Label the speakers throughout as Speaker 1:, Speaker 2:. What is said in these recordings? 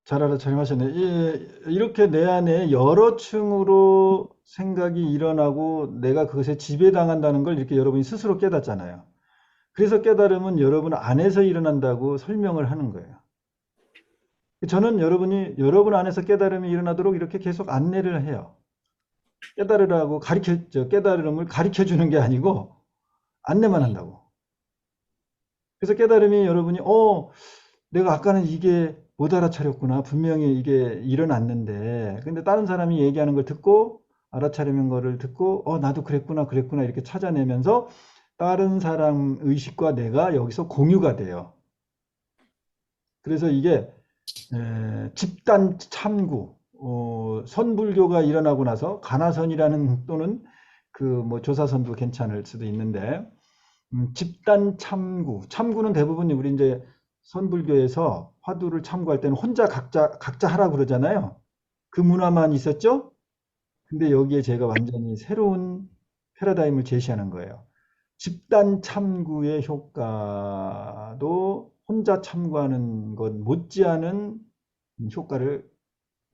Speaker 1: 잘 알아차림하셨네. 이렇게 내 안에 여러 층으로 생각이 일어나고 내가 그것에 지배당한다는 걸 이렇게 여러분이 스스로 깨닫잖아요. 그래서 깨달음은 여러분 안에서 일어난다고 설명을 하는 거예요. 저는 여러분이 여러분 안에서 깨달음이 일어나도록 이렇게 계속 안내를 해요. 깨달으라고 깨달음을 가르쳐 주는 게 아니고 안내만 한다고. 그래서 깨달음이 여러분이 내가 아까는 이게 못 알아차렸구나. 분명히 이게 일어났는데. 근데 다른 사람이 얘기하는 걸 듣고 알아차리는 거를 듣고 나도 그랬구나, 그랬구나 이렇게 찾아내면서 다른 사람 의식과 내가 여기서 공유가 돼요. 그래서 이게 집단 참구, 선불교가 일어나고 나서 가나선이라는 또는 그 뭐 조사선도 괜찮을 수도 있는데 집단 참구, 참구는 대부분 우리 이제 선불교에서 화두를 참고할 때는 혼자 각자 하라 그러잖아요. 그 문화만 있었죠? 근데 여기에 제가 완전히 새로운 패러다임을 제시하는 거예요. 집단 참구의 효과도 혼자 참고하는 것 못지않은 효과를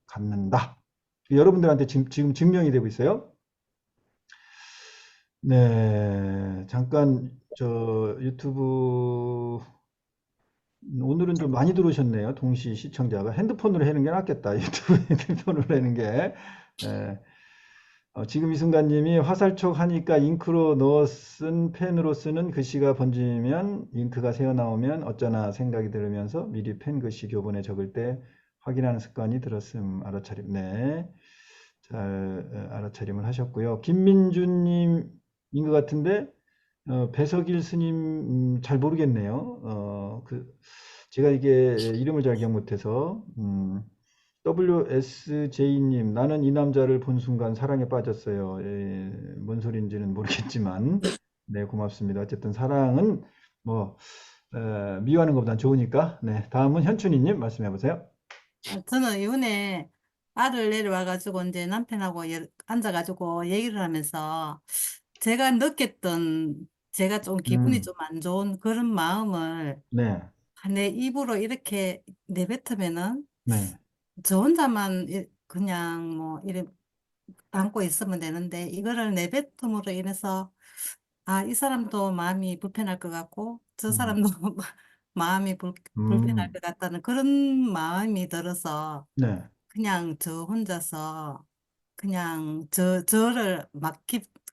Speaker 1: 갖는다. 여러분들한테 지금 증명이 되고 있어요. 네, 잠깐 저 유튜브 오늘은 좀 많이 들어오셨네요. 동시 시청자가 핸드폰으로 하는 게 낫겠다. 유튜브 핸드폰으로 하는 게. 예. 지금 이 순간님이 화살촉 하니까 잉크로 넣어 쓴 펜으로 쓰는 글씨가 번지면 잉크가 새어나오면 어쩌나 생각이 들으면서 미리 펜 글씨 교본에 적을 때 확인하는 습관이 들었음. 알아차림. 네. 잘 알아차림을 하셨고요. 김민주님인 것 같은데 배석일 스님 잘 모르겠네요. 제가 이게 이름을 잘 기억 못해서 WSJ님 나는 이 남자를 본 순간 사랑에 빠졌어요. 뭔 소리인지는 모르겠지만 네 고맙습니다. 어쨌든 사랑은 뭐 미워하는 것보단 좋으니까 네 다음은 현춘이님 말씀해 보세요.
Speaker 2: 저는 이번에 아들 내려와가지고 이제 남편하고 앉아가지고 얘기를 하면서 제가 느꼈던 제가 좀 기분이
Speaker 1: 음,
Speaker 2: 좀 안 좋은 그런 마음을
Speaker 1: 네,
Speaker 2: 내 입으로 이렇게 내뱉으면은
Speaker 1: 네,
Speaker 2: 저 혼자만 그냥 뭐 이래 안고 있으면 되는데 이거를 내뱉음으로 인해서 이 사람도 마음이 불편할 것 같고 저
Speaker 1: 음,
Speaker 2: 사람도 마음이 불편할
Speaker 1: 음,
Speaker 2: 것 같다는 그런 마음이 들어서
Speaker 1: 네,
Speaker 2: 그냥 저 혼자서 그냥 저를 막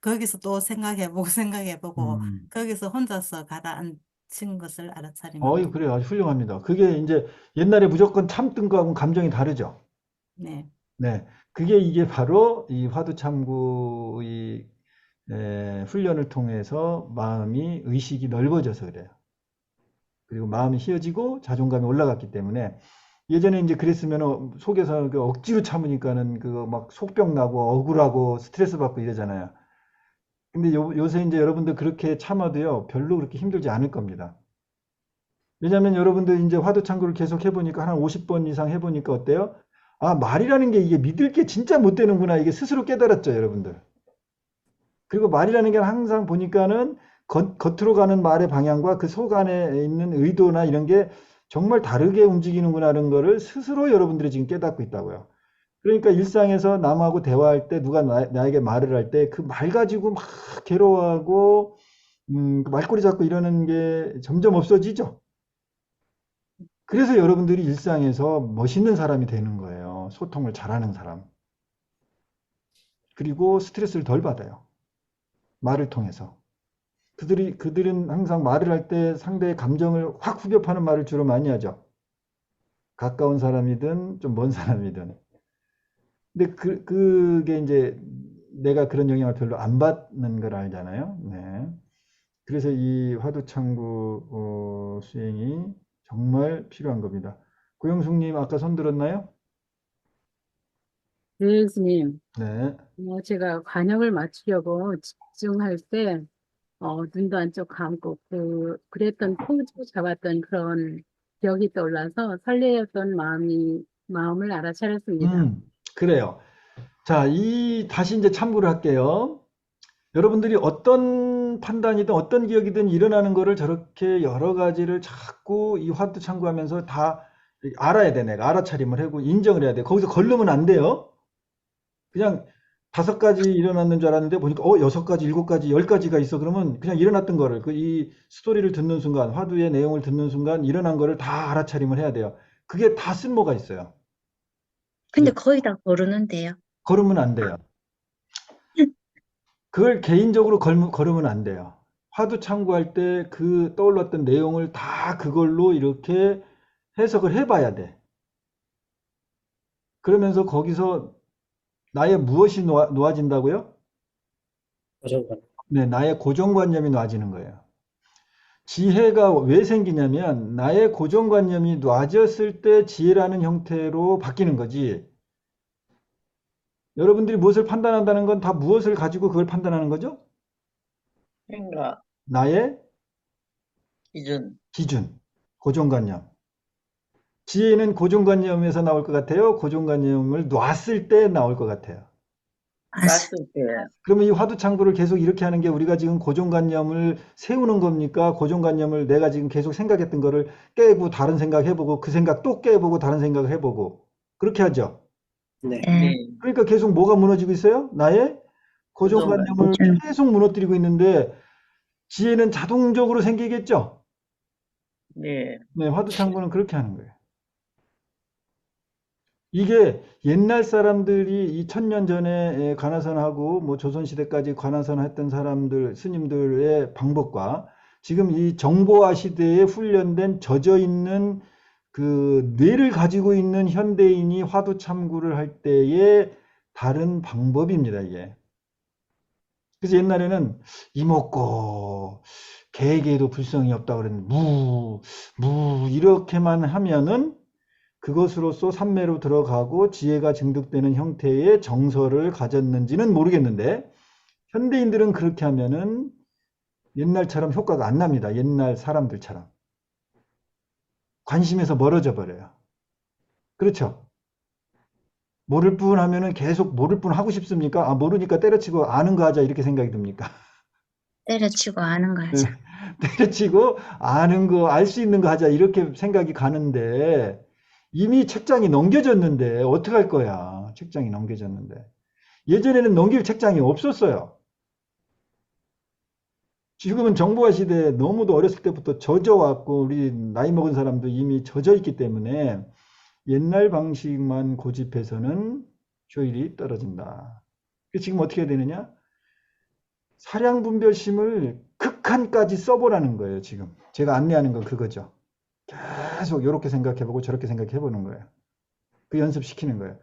Speaker 2: 거기서 또 생각해보고 생각해보고
Speaker 1: 음.
Speaker 2: 거기서 혼자서 가라앉힌 것을 알아차림합니다.
Speaker 1: 그래요. 아주 훌륭합니다. 그게 이제 옛날에 무조건 참던 거하고는 감정이 다르죠.
Speaker 2: 네.
Speaker 1: 네. 이게 바로 이 화두참고의 훈련을 통해서 마음이, 의식이 넓어져서 그래요. 그리고 마음이 휘어지고 자존감이 올라갔기 때문에 예전에 이제 그랬으면 속에서 그 억지로 참으니까는 그거 막 속병 나고 억울하고 스트레스 받고 이러잖아요. 근데 요새 이제 여러분들 그렇게 참아도요, 별로 그렇게 힘들지 않을 겁니다. 왜냐하면 여러분들 이제 화두창구를 계속 해보니까 한 50번 이상 해보니까 어때요? 말이라는 게 이게 믿을 게 진짜 못 되는구나. 이게 스스로 깨달았죠, 여러분들. 그리고 말이라는 게 항상 보니까는 겉으로 가는 말의 방향과 그 속 안에 있는 의도나 이런 게 정말 다르게 움직이는구나라는 거를 스스로 여러분들이 지금 깨닫고 있다고요. 그러니까 일상에서 남하고 대화할 때 누가 나에게 말을 할 때 그 말 가지고 막 괴로워하고 그 말꼬리 잡고 이러는 게 점점 없어지죠. 그래서 여러분들이 일상에서 멋있는 사람이 되는 거예요. 소통을 잘하는 사람. 그리고 스트레스를 덜 받아요. 말을 통해서. 그들은 항상 말을 할 때 상대의 감정을 확 후벼 파는 말을 주로 많이 하죠. 가까운 사람이든 좀 먼 사람이든. 근데 그게 이제 내가 그런 영향을 별로 안 받는 걸 알잖아요. 네. 그래서 이 화두창구 수행이 정말 필요한 겁니다. 고영숙님 아까 손 들었나요?
Speaker 3: 네, 스님.
Speaker 1: 네.
Speaker 3: 제가 관역을 맞추려고 집중할 때, 눈도 한쪽 감고, 그랬던 포즈 잡았던 그런 기억이 떠올라서 설레었던 마음을 알아차렸습니다.
Speaker 1: 그래요. 자, 다시 이제 참고를 할게요. 여러분들이 어떤 판단이든 어떤 기억이든 일어나는 거를 저렇게 여러 가지를 자꾸 이 화두 참고하면서 다 알아야 돼, 내가. 알아차림을 하고 인정을 해야 돼. 거기서 걸르면 안 돼요. 그냥 5가지 일어났는 줄 알았는데 보니까 6가지, 7가지, 10가지가 있어. 그러면 그냥 일어났던 거를 그 이 스토리를 듣는 순간, 화두의 내용을 듣는 순간 일어난 거를 다 알아차림을 해야 돼요. 그게 다 쓸모가 있어요.
Speaker 4: 근데 거의 다 거르는데요.
Speaker 1: 걸으면 안 돼요. 그걸 개인적으로 걸으면 안 돼요. 화두 참고할 때 그 떠올랐던 내용을 다 그걸로 이렇게 해석을 해봐야 돼. 그러면서 거기서 나의 무엇이 놓아진다고요?
Speaker 5: 고정관념.
Speaker 1: 네, 나의 고정관념이 놓아지는 거예요. 지혜가 왜 생기냐면 나의 고정관념이 놓아졌을 때 지혜라는 형태로 바뀌는 거지. 여러분들이 무엇을 판단한다는 건 다 무엇을 가지고 그걸 판단하는 거죠?
Speaker 5: 생각,
Speaker 1: 나의
Speaker 5: 기준,
Speaker 1: 기준, 고정관념. 지혜는 고정관념에서 나올 것 같아요? 고정관념을 놨을 때 나올 것 같아요?
Speaker 5: 놨을 때,
Speaker 1: 그러면 이 화두창구를 계속 이렇게 하는 게 우리가 지금 고정관념을 세우는 겁니까? 고정관념을 내가 지금 계속 생각했던 거를 깨고 다른 생각 해보고 그 생각 또 깨보고 다른 생각을 해보고 그렇게 하죠.
Speaker 5: 네.
Speaker 4: 네.
Speaker 1: 그러니까 계속 뭐가 무너지고 있어요? 나의 고정관념을
Speaker 4: 고정관념.
Speaker 1: 계속 무너뜨리고 있는데 지혜는 자동적으로 생기겠죠?
Speaker 5: 네.
Speaker 1: 네, 화두창구는 그렇게 하는 거예요. 이게 옛날 사람들이 이 1000년 전에 관화선하고 뭐 조선시대까지 관화선 했던 사람들, 스님들의 방법과 지금 이 정보화 시대에 훈련된 젖어 있는 그 뇌를 가지고 있는 현대인이 화두 참구를 할 때의 다른 방법입니다, 이게. 그래서 옛날에는 이먹고 개에게도 불성이 없다 그랬는데 무 이렇게만 하면은 그것으로서 삼매로 들어가고 지혜가 증득되는 형태의 정서를 가졌는지는 모르겠는데 현대인들은 그렇게 하면은 옛날처럼 효과가 안 납니다. 옛날 사람들처럼. 관심에서 멀어져 버려요. 그렇죠? 모를 뿐 하면은 계속 모를 뿐 하고 싶습니까? 아, 모르니까 때려치고 아는 거 하자 이렇게 생각이 듭니까?
Speaker 4: 때려치고 아는 거 하자.
Speaker 1: 때려치고 아는 거, 알 수 있는 거 하자 이렇게 생각이 가는데 이미 책장이 넘겨졌는데 어떡할 거야? 책장이 넘겨졌는데. 예전에는 넘길 책장이 없었어요. 지금은 정보화 시대에 너무도 어렸을 때부터 젖어왔고 우리 나이 먹은 사람도 이미 젖어 있기 때문에 옛날 방식만 고집해서는 효율이 떨어진다. 지금 어떻게 해야 되느냐? 사량분별심을 극한까지 써보라는 거예요, 지금. 제가 안내하는 건 그거죠. 계속 이렇게 생각해보고 저렇게 생각해보는 거예요. 그 연습시키는 거예요.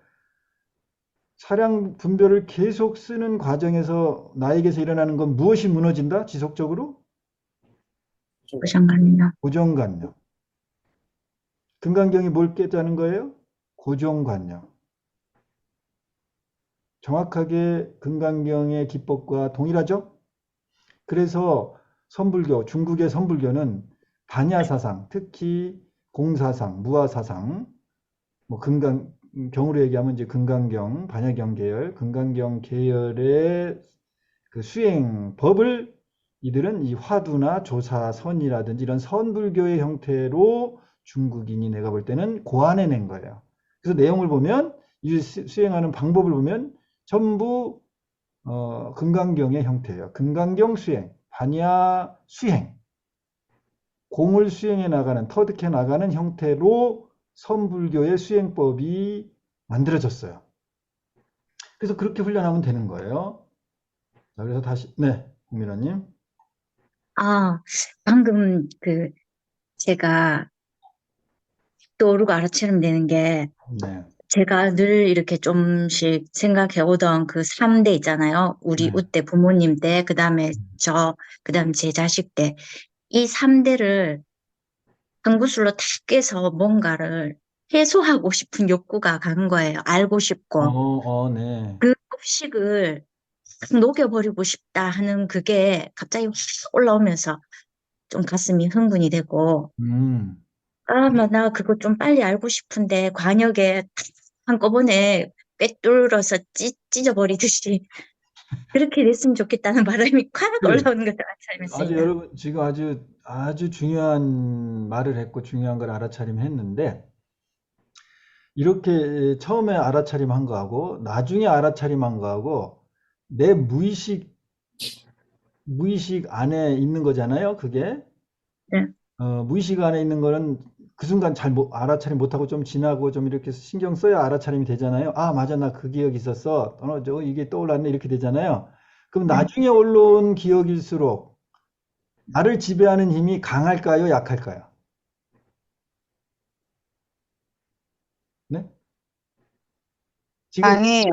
Speaker 1: 사량 분별을 계속 쓰는 과정에서 나에게서 일어나는 건 무엇이 무너진다? 지속적으로?
Speaker 4: 고정관념.
Speaker 1: 고정관념. 금강경이 뭘 깨자는 거예요? 고정관념. 정확하게 금강경의 기법과 동일하죠? 그래서 선불교, 중국의 선불교는 반야사상, 특히 공사상, 무아사상, 뭐 경으로 얘기하면 이제 금강경, 반야경 계열, 금강경 계열의 그 수행법을 이들은 이 화두나 조사선이라든지 이런 선불교의 형태로 중국인이 내가 볼 때는 고안해낸 거예요. 그래서 내용을 보면 이 수행하는 방법을 보면 전부 금강경의 형태예요. 금강경 수행, 반야 수행, 공을 수행해 나가는, 터득해 나가는 형태로 선불교의 수행법이 만들어졌어요. 그래서 그렇게 훈련하면 되는 거예요. 자, 그래서 다시, 네, 국민아님.
Speaker 4: 아, 방금 제가 떠오르고 알아채면 되는 게
Speaker 1: 네,
Speaker 4: 제가 늘 이렇게 좀씩 생각해 오던 그 3대 있잖아요. 우리
Speaker 1: 네.
Speaker 4: 우때 부모님 때, 그 다음에 그 다음에 제 자식 때. 이 3대를 한 구슬로 다 깨서 뭔가를 해소하고 싶은 욕구가 가는 거예요. 알고 싶고.
Speaker 1: 네.
Speaker 4: 그 의식을 싹 녹여버리고 싶다 하는 그게 갑자기 확 올라오면서 좀 가슴이 흥분이 되고,
Speaker 1: 음,
Speaker 4: 나 그거 좀 빨리 알고 싶은데, 관역에 탁 한꺼번에 꿰뚫어서 찢어버리듯이, 그렇게 됐으면 좋겠다는 바람이 콱
Speaker 1: 그래.
Speaker 4: 올라오는 것을
Speaker 1: 아주
Speaker 4: 알아차렸습니다.
Speaker 1: 여러분, 지금 아주 중요한 말을 했고 중요한 걸 알아차림 했는데, 이렇게 처음에 알아차림한 거하고 나중에 알아차림한 거하고 내 무의식 안에 있는 거잖아요. 그게
Speaker 4: 네.
Speaker 1: 무의식 안에 있는 거는 그 순간 잘 알아차림 못하고 좀 지나고 좀 이렇게 신경 써야 알아차림이 되잖아요. 아, 맞아, 나 그 기억이 있었어. 이게 떠올랐네. 이렇게 되잖아요. 그럼
Speaker 4: 네.
Speaker 1: 나중에 올라온 기억일수록 나를 지배하는 힘이 강할까요? 약할까요? 네? 지금,
Speaker 6: 강해요.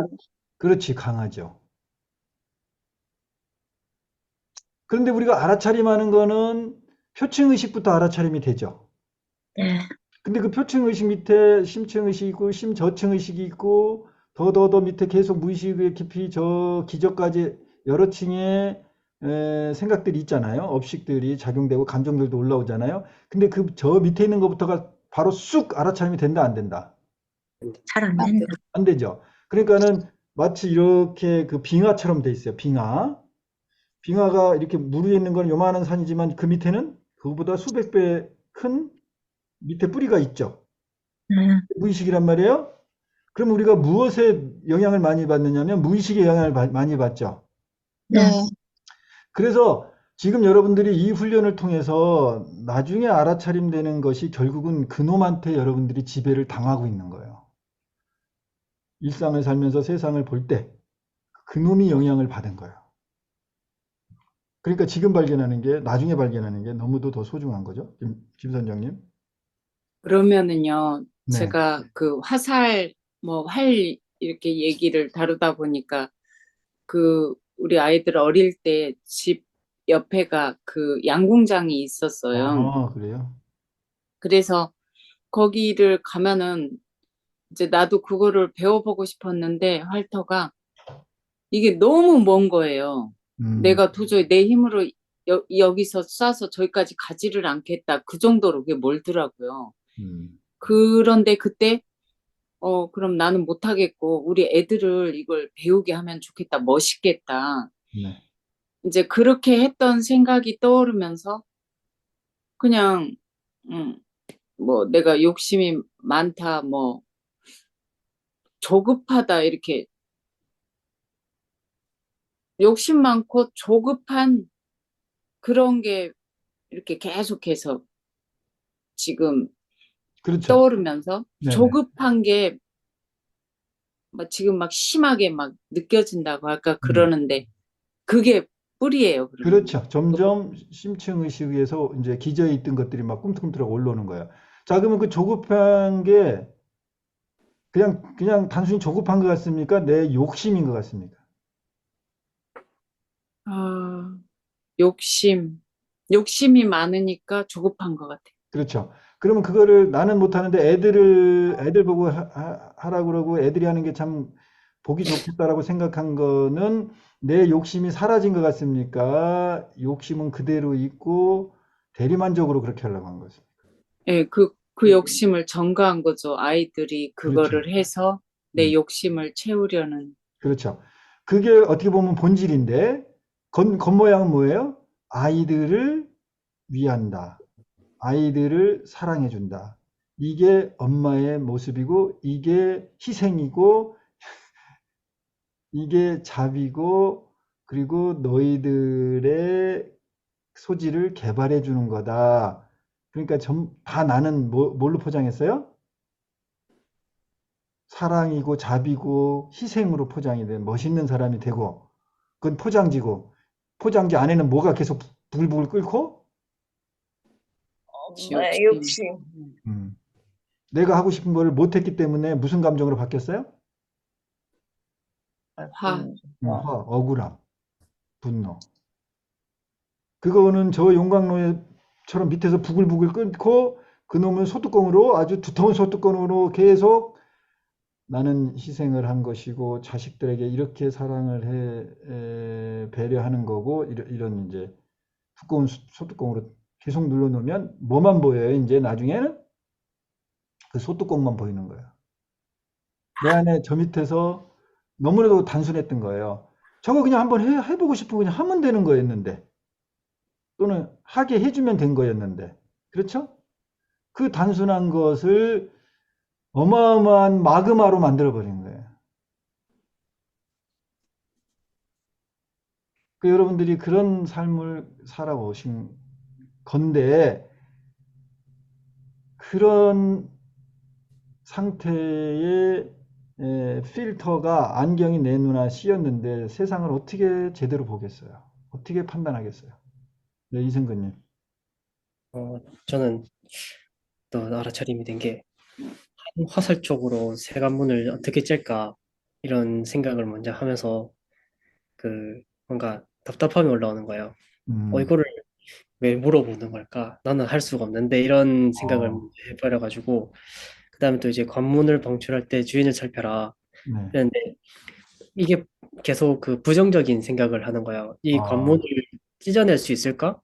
Speaker 1: 그렇지, 강하죠. 그런데 우리가 알아차림하는 거는 표층의식부터 알아차림이 되죠.
Speaker 4: 네.
Speaker 1: 근데 그 표층의식 밑에 심층의식이 있고 심저층의식이 있고 더 밑에 계속 무의식의 깊이 저 기저까지 여러 층의 생각들이 있잖아요. 업식들이 작용되고 감정들도 올라오잖아요. 근데 그 저 밑에 있는 것부터가 바로 쑥 알아차림이 된다, 안 된다?
Speaker 4: 잘 안 된다.
Speaker 1: 안 되죠. 그러니까는 마치 이렇게 그 빙하처럼 돼 있어요. 빙하가 이렇게 물 위에 있는 건 요만한 산이지만 그 밑에는 그거보다 수백 배 큰 밑에 뿌리가 있죠.
Speaker 4: 네.
Speaker 1: 무의식이란 말이에요. 그럼 우리가 무엇에 영향을 많이 받느냐면 무의식에 영향을 많이 받죠.
Speaker 6: 네.
Speaker 1: 그래서 지금 여러분들이 이 훈련을 통해서 나중에 알아차림되는 것이 결국은 그놈한테 여러분들이 지배를 당하고 있는 거예요. 일상을 살면서 세상을 볼 때 그놈이 영향을 받은 거예요. 그러니까 지금 발견하는 게 나중에 발견하는 게 너무도 더 소중한 거죠. 김 선장님.
Speaker 6: 그러면은요,
Speaker 1: 네.
Speaker 6: 제가 그 화살, 활, 이렇게 얘기를 다루다 보니까 우리 아이들 어릴 때 집 옆에가 그 양궁장이 있었어요.
Speaker 1: 아, 그래요?
Speaker 6: 그래서 거기를 가면은 이제 나도 그거를 배워보고 싶었는데 활터가 이게 너무 먼 거예요.
Speaker 1: 음,
Speaker 6: 내가 도저히 내 힘으로 여기서 쏴서 저기까지 가지를 않겠다. 그 정도로 그게 멀더라고요.
Speaker 1: 음,
Speaker 6: 그런데 그때 그럼 나는 못하겠고 우리 애들을 이걸 배우게 하면 좋겠다. 멋있겠다.
Speaker 1: 네.
Speaker 6: 이제 그렇게 했던 생각이 떠오르면서 그냥 내가 욕심이 많다, 조급하다 이렇게 욕심 많고 조급한 그런 게 이렇게 계속해서 지금
Speaker 1: 그렇죠.
Speaker 6: 떠오르면서
Speaker 1: 네네.
Speaker 6: 조급한 게 지금 막 심하게 막 느껴진다고 아까
Speaker 1: 음.
Speaker 6: 그러는데 그게 뿌리예요, 그러면.
Speaker 1: 그렇죠. 점점 심층 의식에서 이제 기저에 있던 것들이 막 꿈틀꿈틀하고 올라오는 거예요. 자, 그러면 그 조급한 게 그냥 단순히 조급한 것 같습니까? 내 욕심인 것 같습니까?
Speaker 6: 아, 욕심이 많으니까 조급한 것 같아요.
Speaker 1: 그렇죠. 그러면 그거를 나는 못하는데 애들 보고 하라고 그러고 애들이 하는 게 참 보기 좋겠다라고 생각한 거는 내 욕심이 사라진 것 같습니까? 욕심은 그대로 있고 대리만족으로 그렇게 하려고 한 거죠.
Speaker 6: 예, 그 욕심을 전가한 거죠. 아이들이
Speaker 1: 그렇죠.
Speaker 6: 그거를 해서 내
Speaker 1: 음,
Speaker 6: 욕심을 채우려는.
Speaker 1: 그렇죠. 그게 어떻게 보면 본질인데 겉모양은 뭐예요? 아이들을 위한다. 아이들을 사랑해 준다. 이게 엄마의 모습이고 이게 희생이고 이게 자비고 그리고 너희들의 소질을 개발해 주는 거다. 그러니까 다 나는 뭘로 포장했어요? 사랑이고 자비고 희생으로 포장이 된 멋있는 사람이 되고 그건 포장지고 포장지 안에는 뭐가 계속 부글부글 끓고
Speaker 5: 엄마의
Speaker 6: 욕심.
Speaker 5: 욕심.
Speaker 1: 음, 내가 하고 싶은 거를 못했기 때문에 무슨 감정으로 바뀌었어요?
Speaker 6: 화.
Speaker 1: 억울함, 분노. 그거는 저 용광로처럼 밑에서 부글부글 끓고 그놈은 소뚜껑으로 아주 두터운 소뚜껑으로 계속 나는 희생을 한 것이고 자식들에게 이렇게 사랑을 배려하는 거고 이런 이제 두꺼운 소뚜껑으로 계속 눌러놓으면 뭐만 보여요? 이제 나중에는 그 소뚜껑만 보이는 거예요. 내 안에 저 밑에서 너무나도 단순했던 거예요. 저거 그냥 한번 해보고 싶으면 그냥 하면 되는 거였는데 또는 하게 해주면 된 거였는데 그렇죠? 그 단순한 것을 어마어마한 마그마로 만들어버린 거예요. 그 여러분들이 그런 삶을 살아오신 건데, 그런 상태의 필터가 안경이 내 눈에 씌었는데 세상을 어떻게 제대로 보겠어요? 어떻게 판단하겠어요? 네, 이승근님.
Speaker 7: 저는 또 알아차림이 된 게 화살 쪽으로 세관문을 어떻게 짤까 이런 생각을 먼저 하면서 그 뭔가 답답함이 올라오는 거예요.
Speaker 1: 음,
Speaker 7: 이거를 왜 물어보는 걸까? 나는 할 수가 없는데 이런 생각을
Speaker 1: 어,
Speaker 7: 해버려가지고 그다음에 또 이제 관문을 방출할 때 주인을 살펴라
Speaker 1: 네.
Speaker 7: 그런데 이게 계속 그 부정적인 생각을 하는 거예요. 이 관문을
Speaker 1: 아,
Speaker 7: 찢어낼 수 있을까?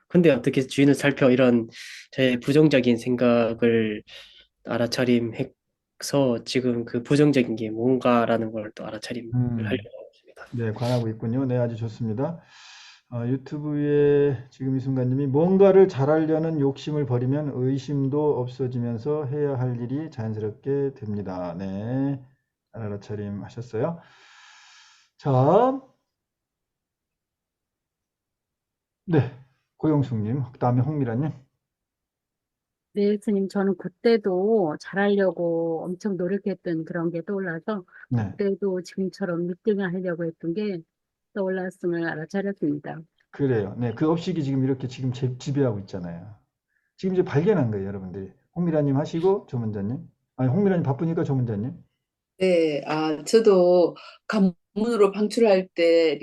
Speaker 7: 근데 어떻게 주인을 살펴 이런 제 부정적인 생각을 알아차림해서 지금 그 부정적인 게 뭔가라는 걸 또 알아차림을
Speaker 1: 음,
Speaker 7: 하려고 하고 있습니다.
Speaker 1: 네, 관하고 있군요. 네, 아주 좋습니다. 유튜브에 지금 이 순간님이 뭔가를 잘하려는 욕심을 버리면 의심도 없어지면서 해야 할 일이 자연스럽게 됩니다. 네, 잘 알아차림 하셨어요. 자, 네, 고영숙님, 그 다음에 홍미라님.
Speaker 3: 네, 스님, 저는 그때도 잘하려고 엄청 노력했던 그런 게 떠올라서
Speaker 1: 네,
Speaker 3: 그때도 지금처럼 1등을 하려고 했던 게 떠올랐음을 알아차렸습니다.
Speaker 1: 그래요. 네, 그 업식이 지금 이렇게 지금 지배하고 있잖아요. 지금 이제 발견한 거예요, 여러분들이. 홍미라님 하시고 조문자님. 아니, 홍미라님 바쁘니까 조문자님.
Speaker 8: 네, 저도 관문으로 방출할 때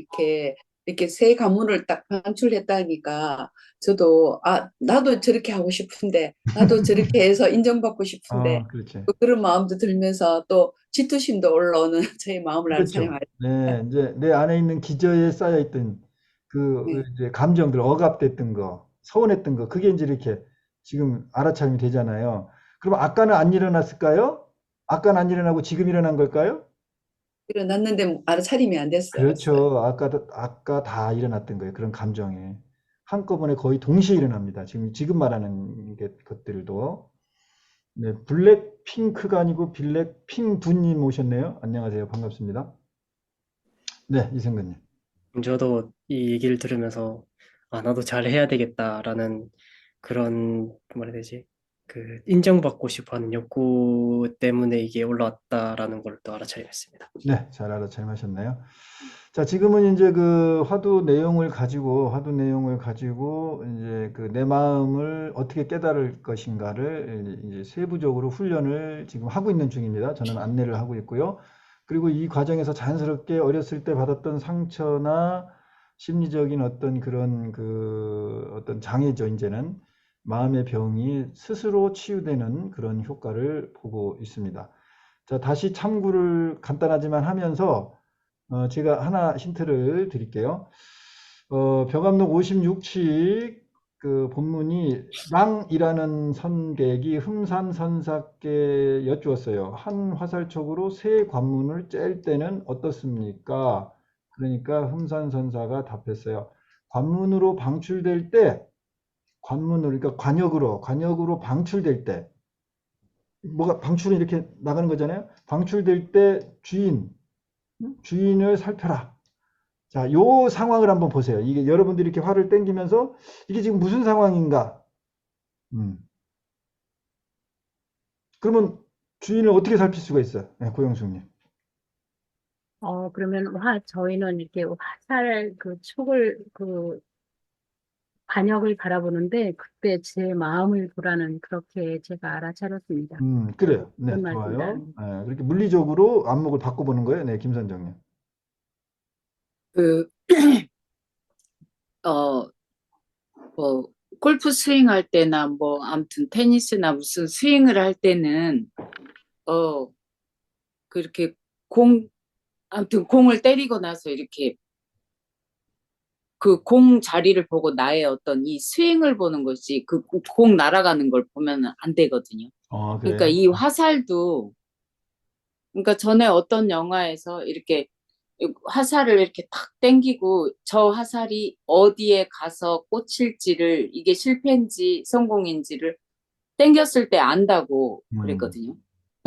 Speaker 8: 이렇게 새 관문을 딱 방출했다니까 저도, 나도 저렇게 하고 싶은데, 나도 저렇게 해서 인정받고 싶은데,
Speaker 1: 그렇죠.
Speaker 8: 또 그런 마음도 들면서 또 질투심도 올라오는 저의 마음을
Speaker 1: 그렇죠.
Speaker 8: 알아차림하죠.
Speaker 1: 네, 이제 내 안에 있는 기저에 쌓여있던 그
Speaker 8: 네,
Speaker 1: 이제 감정들, 억압됐던 거, 서운했던 거, 그게 이제 이렇게 지금 알아차림이 되잖아요. 그럼 아까는 안 일어났을까요? 아까는 안 일어나고 지금 일어난 걸까요?
Speaker 8: 일어났는데 알아차림이 안 됐어요.
Speaker 1: 그렇죠. 아까 다 일어났던 거예요. 그런 감정이. 한꺼번에 거의 동시에 일어납니다. 지금 말하는 것들도. 네, 블랙핑크가 아니고 블랙핑두님 오셨네요. 안녕하세요. 반갑습니다. 네, 이승근님.
Speaker 7: 저도 이 얘기를 들으면서 나도 잘해야 되겠다라는 그런 뭐라 해야 되지? 그 인정받고 싶어하는 욕구 때문에 이게 올라왔다라는 걸 또 알아차림했습니다.
Speaker 1: 네, 잘 알아차림하셨네요. 자, 지금은 이제 그 화두 내용을 가지고 이제 그 내 마음을 어떻게 깨달을 것인가를 이제 세부적으로 훈련을 지금 하고 있는 중입니다. 저는 안내를 하고 있고요. 그리고 이 과정에서 자연스럽게 어렸을 때 받았던 상처나 심리적인 어떤 그런 그 어떤 장애죠, 이제는 마음의 병이 스스로 치유되는 그런 효과를 보고 있습니다. 자, 다시 참고를 간단하지만 하면서 제가 하나 힌트를 드릴게요. 벽암록 56칙 그 본문이 랑이라는 선객이 흠산선사께 여쭈었어요. 한 화살촉으로 세 관문을 짤 때는 어떻습니까? 그러니까 흠산선사가 답했어요. 관문으로 방출될 때, 그러니까 관역으로 방출될 때, 뭐가 방출이 이렇게 나가는 거잖아요. 방출될 때 주인을 살펴라. 자, 요 상황을 한번 보세요. 이게 여러분들이 이렇게 화를 땡기면서 이게 지금 무슨 상황인가? 음. 그러면 주인을 어떻게 살필 수가 있어요? 네, 고영숙님.
Speaker 3: 그러면 저희는 이렇게 화살 그 촉을 반역을 바라보는데 그때 제 마음을 보라는 그렇게 제가 알아차렸습니다.
Speaker 1: 그래요. 네,
Speaker 3: 그런
Speaker 1: 좋아요.
Speaker 3: 말씀이라는.
Speaker 1: 네, 그렇게 물리적으로 안목을 바꿔보는 거예요. 네, 김선정님.
Speaker 6: 그, 어, 뭐, 골프 스윙 할 때나 뭐, 아무튼 테니스나 무슨 스윙을 할 때는, 어, 그렇게 아무튼 공을 때리고 나서 이렇게 그 공 자리를 보고 나의 어떤 이 스윙을 보는 것이 그 공 날아가는 걸 보면 안 되거든요. 그러니까
Speaker 1: 그래요.
Speaker 6: 이 화살도, 그러니까 전에 어떤 영화에서 이렇게 화살을 이렇게 탁 땡기고 저 화살이 어디에 가서 꽂힐지를 이게 실패인지 성공인지를 땡겼을 때 안다고
Speaker 1: 음,
Speaker 6: 그랬거든요.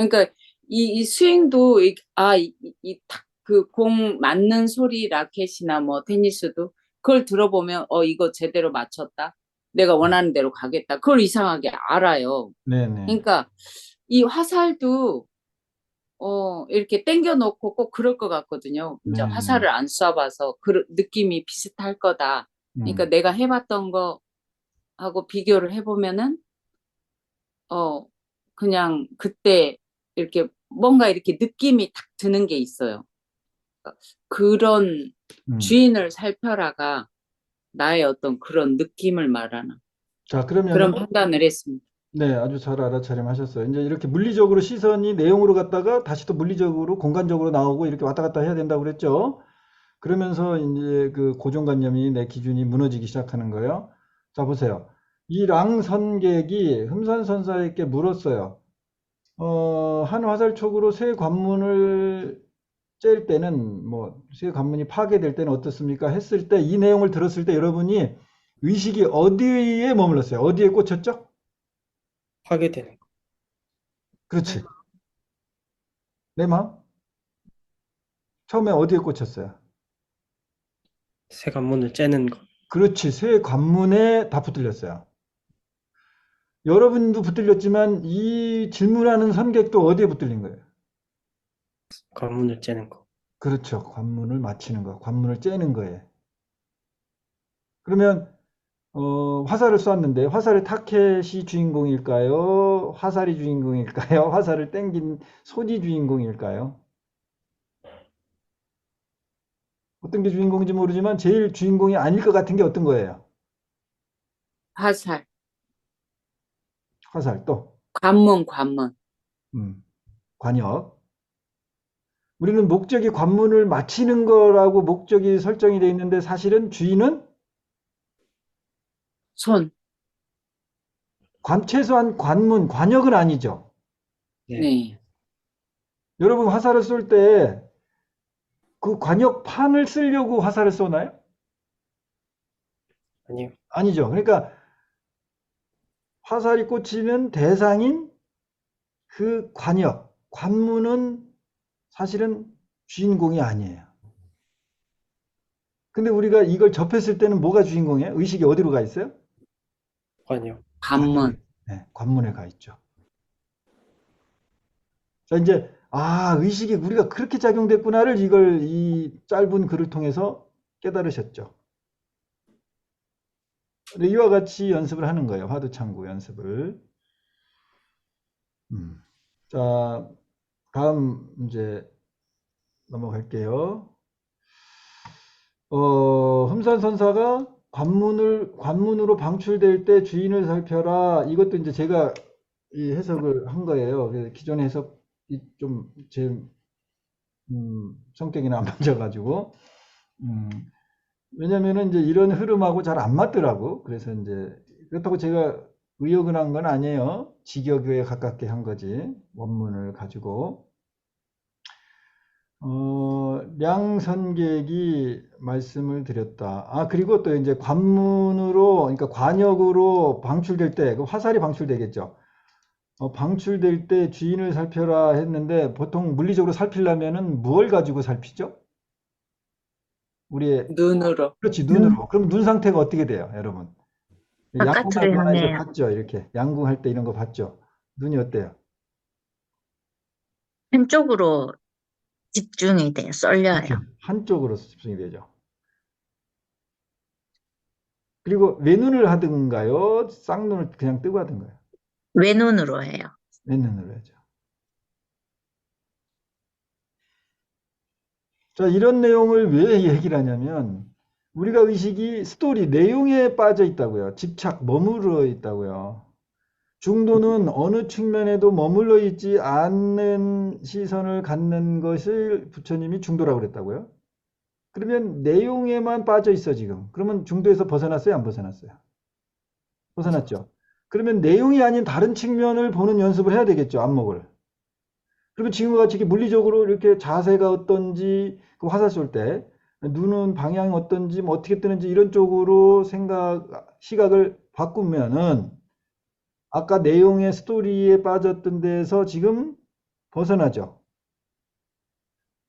Speaker 6: 그러니까 이 스윙도 그 공 맞는 소리 라켓이나 뭐 테니스도 그걸 들어보면 이거 제대로 맞췄다. 내가 원하는 대로 가겠다. 그걸 이상하게 알아요.
Speaker 1: 네네.
Speaker 6: 그러니까 이 화살도 이렇게 당겨 놓고 꼭 그럴 것 같거든요. 이제
Speaker 1: 네네.
Speaker 6: 화살을 안 쏴봐서 그 느낌이 비슷할 거다. 그러니까 내가 해봤던 거하고 비교를 해보면은 그냥 그때 이렇게 뭔가 이렇게 느낌이 딱 드는 게 있어요. 그런 주인을 살펴라가 나의 어떤 그런 느낌을 말하는
Speaker 1: 자,
Speaker 6: 그런
Speaker 1: 그러면은
Speaker 6: 판단을 했습니다.
Speaker 1: 네, 아주 잘 알아차림하셨어요. 이제 이렇게 물리적으로 시선이 내용으로 갔다가 다시 또 물리적으로 공간적으로 나오고 이렇게 왔다 갔다 해야 된다고 그랬죠. 그러면서 이제 그 고정관념이 내 기준이 무너지기 시작하는 거예요. 자, 보세요. 이 랑선객이 흠산선사에게 물었어요. 한 화살촉으로 새 관문을 짤 때는 새 관문이 파괴될 때는 어떻습니까? 했을 때 이 내용을 들었을 때 여러분이 의식이 어디에 머물렀어요? 어디에 꽂혔죠?
Speaker 7: 파괴되는 거.
Speaker 1: 그렇지. 내 마음? 처음에 어디에 꽂혔어요?
Speaker 7: 새 관문을 째는 거.
Speaker 1: 그렇지. 새 관문에 다 붙들렸어요. 여러분도 붙들렸지만 이 질문하는 선객도 어디에 붙들린 거예요?
Speaker 7: 관문을 째는 거.
Speaker 1: 그렇죠. 관문을 맞히는 거. 관문을 째는 거예요. 그러면 화살을 쐈는데 화살의 타켓이 주인공일까요? 화살이 주인공일까요? 화살을 땡긴 손이 주인공일까요? 어떤 게 주인공인지 모르지만 제일 주인공이 아닐 것 같은 게 어떤 거예요?
Speaker 6: 화살,
Speaker 1: 화살 또
Speaker 6: 관문.
Speaker 1: 관역. 우리는 목적이 관문을 맞히는 거라고 목적이 설정이 되어 있는데 사실은 주인은
Speaker 6: 손.
Speaker 1: 최소한 관문, 관역은 아니죠.
Speaker 6: 네.
Speaker 1: 여러분 화살을 쏠 때 그 관역판을 쓰려고 화살을 쏘나요?
Speaker 7: 아니요.
Speaker 1: 아니죠. 그러니까 화살이 꽂히는 대상인 그 관역, 관문은 사실은 주인공이 아니에요. 근데 우리가 이걸 접했을 때는 뭐가 주인공이에요? 의식이 어디로 가 있어요?
Speaker 7: 관역.
Speaker 6: 관문.
Speaker 1: 네, 관문에 가 있죠. 자, 이제, 의식이 우리가 그렇게 작용됐구나를 이 짧은 글을 통해서 깨달으셨죠. 이와 같이 연습을 하는 거예요. 화두창구 연습을. 자, 다음 이제 넘어갈게요. 흠산선사가 관문으로 방출될 때 주인을 살펴라. 이것도 이제 제가 이 해석을 한 거예요. 기존의 해석이 좀 제 성격이나 안 맞아가지고. 왜냐면은 이제 이런 흐름하고 잘 안 맞더라고. 그래서 이제 그렇다고 제가 의역을 한 건 아니에요. 직역에 가깝게 한 거지. 원문을 가지고. 량선객이 말씀을 드렸다. 그리고 또 이제 관문으로, 그러니까 관역으로 방출될 때, 그 화살이 방출되겠죠. 방출될 때 주인을 살펴라 했는데, 보통 물리적으로 살피려면은 무엇을 가지고 살피죠? 우리의,
Speaker 6: 눈으로.
Speaker 1: 그렇지, 눈으로. 그럼 눈 상태가 어떻게 돼요, 여러분?
Speaker 4: 바깥으로
Speaker 1: 양궁할 때
Speaker 4: 향해요.
Speaker 1: 봤죠, 이렇게. 양궁할 때 이런 거 봤죠? 눈이 어때요?
Speaker 4: 한쪽으로 집중이 돼요. 쏠려요.
Speaker 1: 그렇죠. 한쪽으로 집중이 되죠. 그리고 외눈을 하든가요? 쌍눈을 그냥 뜨고 하든가요?
Speaker 4: 외눈으로 해요.
Speaker 1: 외눈으로 하죠. 자, 이런 내용을 왜 얘기를 하냐면 우리가 의식이 스토리, 내용에 빠져 있다고요. 집착, 머무르어 있다고요. 중도는 어느 측면에도 머물러 있지 않는 시선을 갖는 것을 부처님이 중도라고 그랬다고요. 그러면 내용에만 빠져 있어 지금. 그러면 중도에서 벗어났어요? 안 벗어났어요? 벗어났죠. 그러면 내용이 아닌 다른 측면을 보는 연습을 해야 되겠죠. 안목을. 그러면 지금과 같이 이렇게 물리적으로 이렇게 자세가 어떤지, 그 화살 쏠 때, 눈은 방향이 어떤지, 뭐 어떻게 뜨는지 이런 쪽으로 시각을 바꾸면은, 아까 내용의 스토리에 빠졌던 데에서 지금 벗어나죠.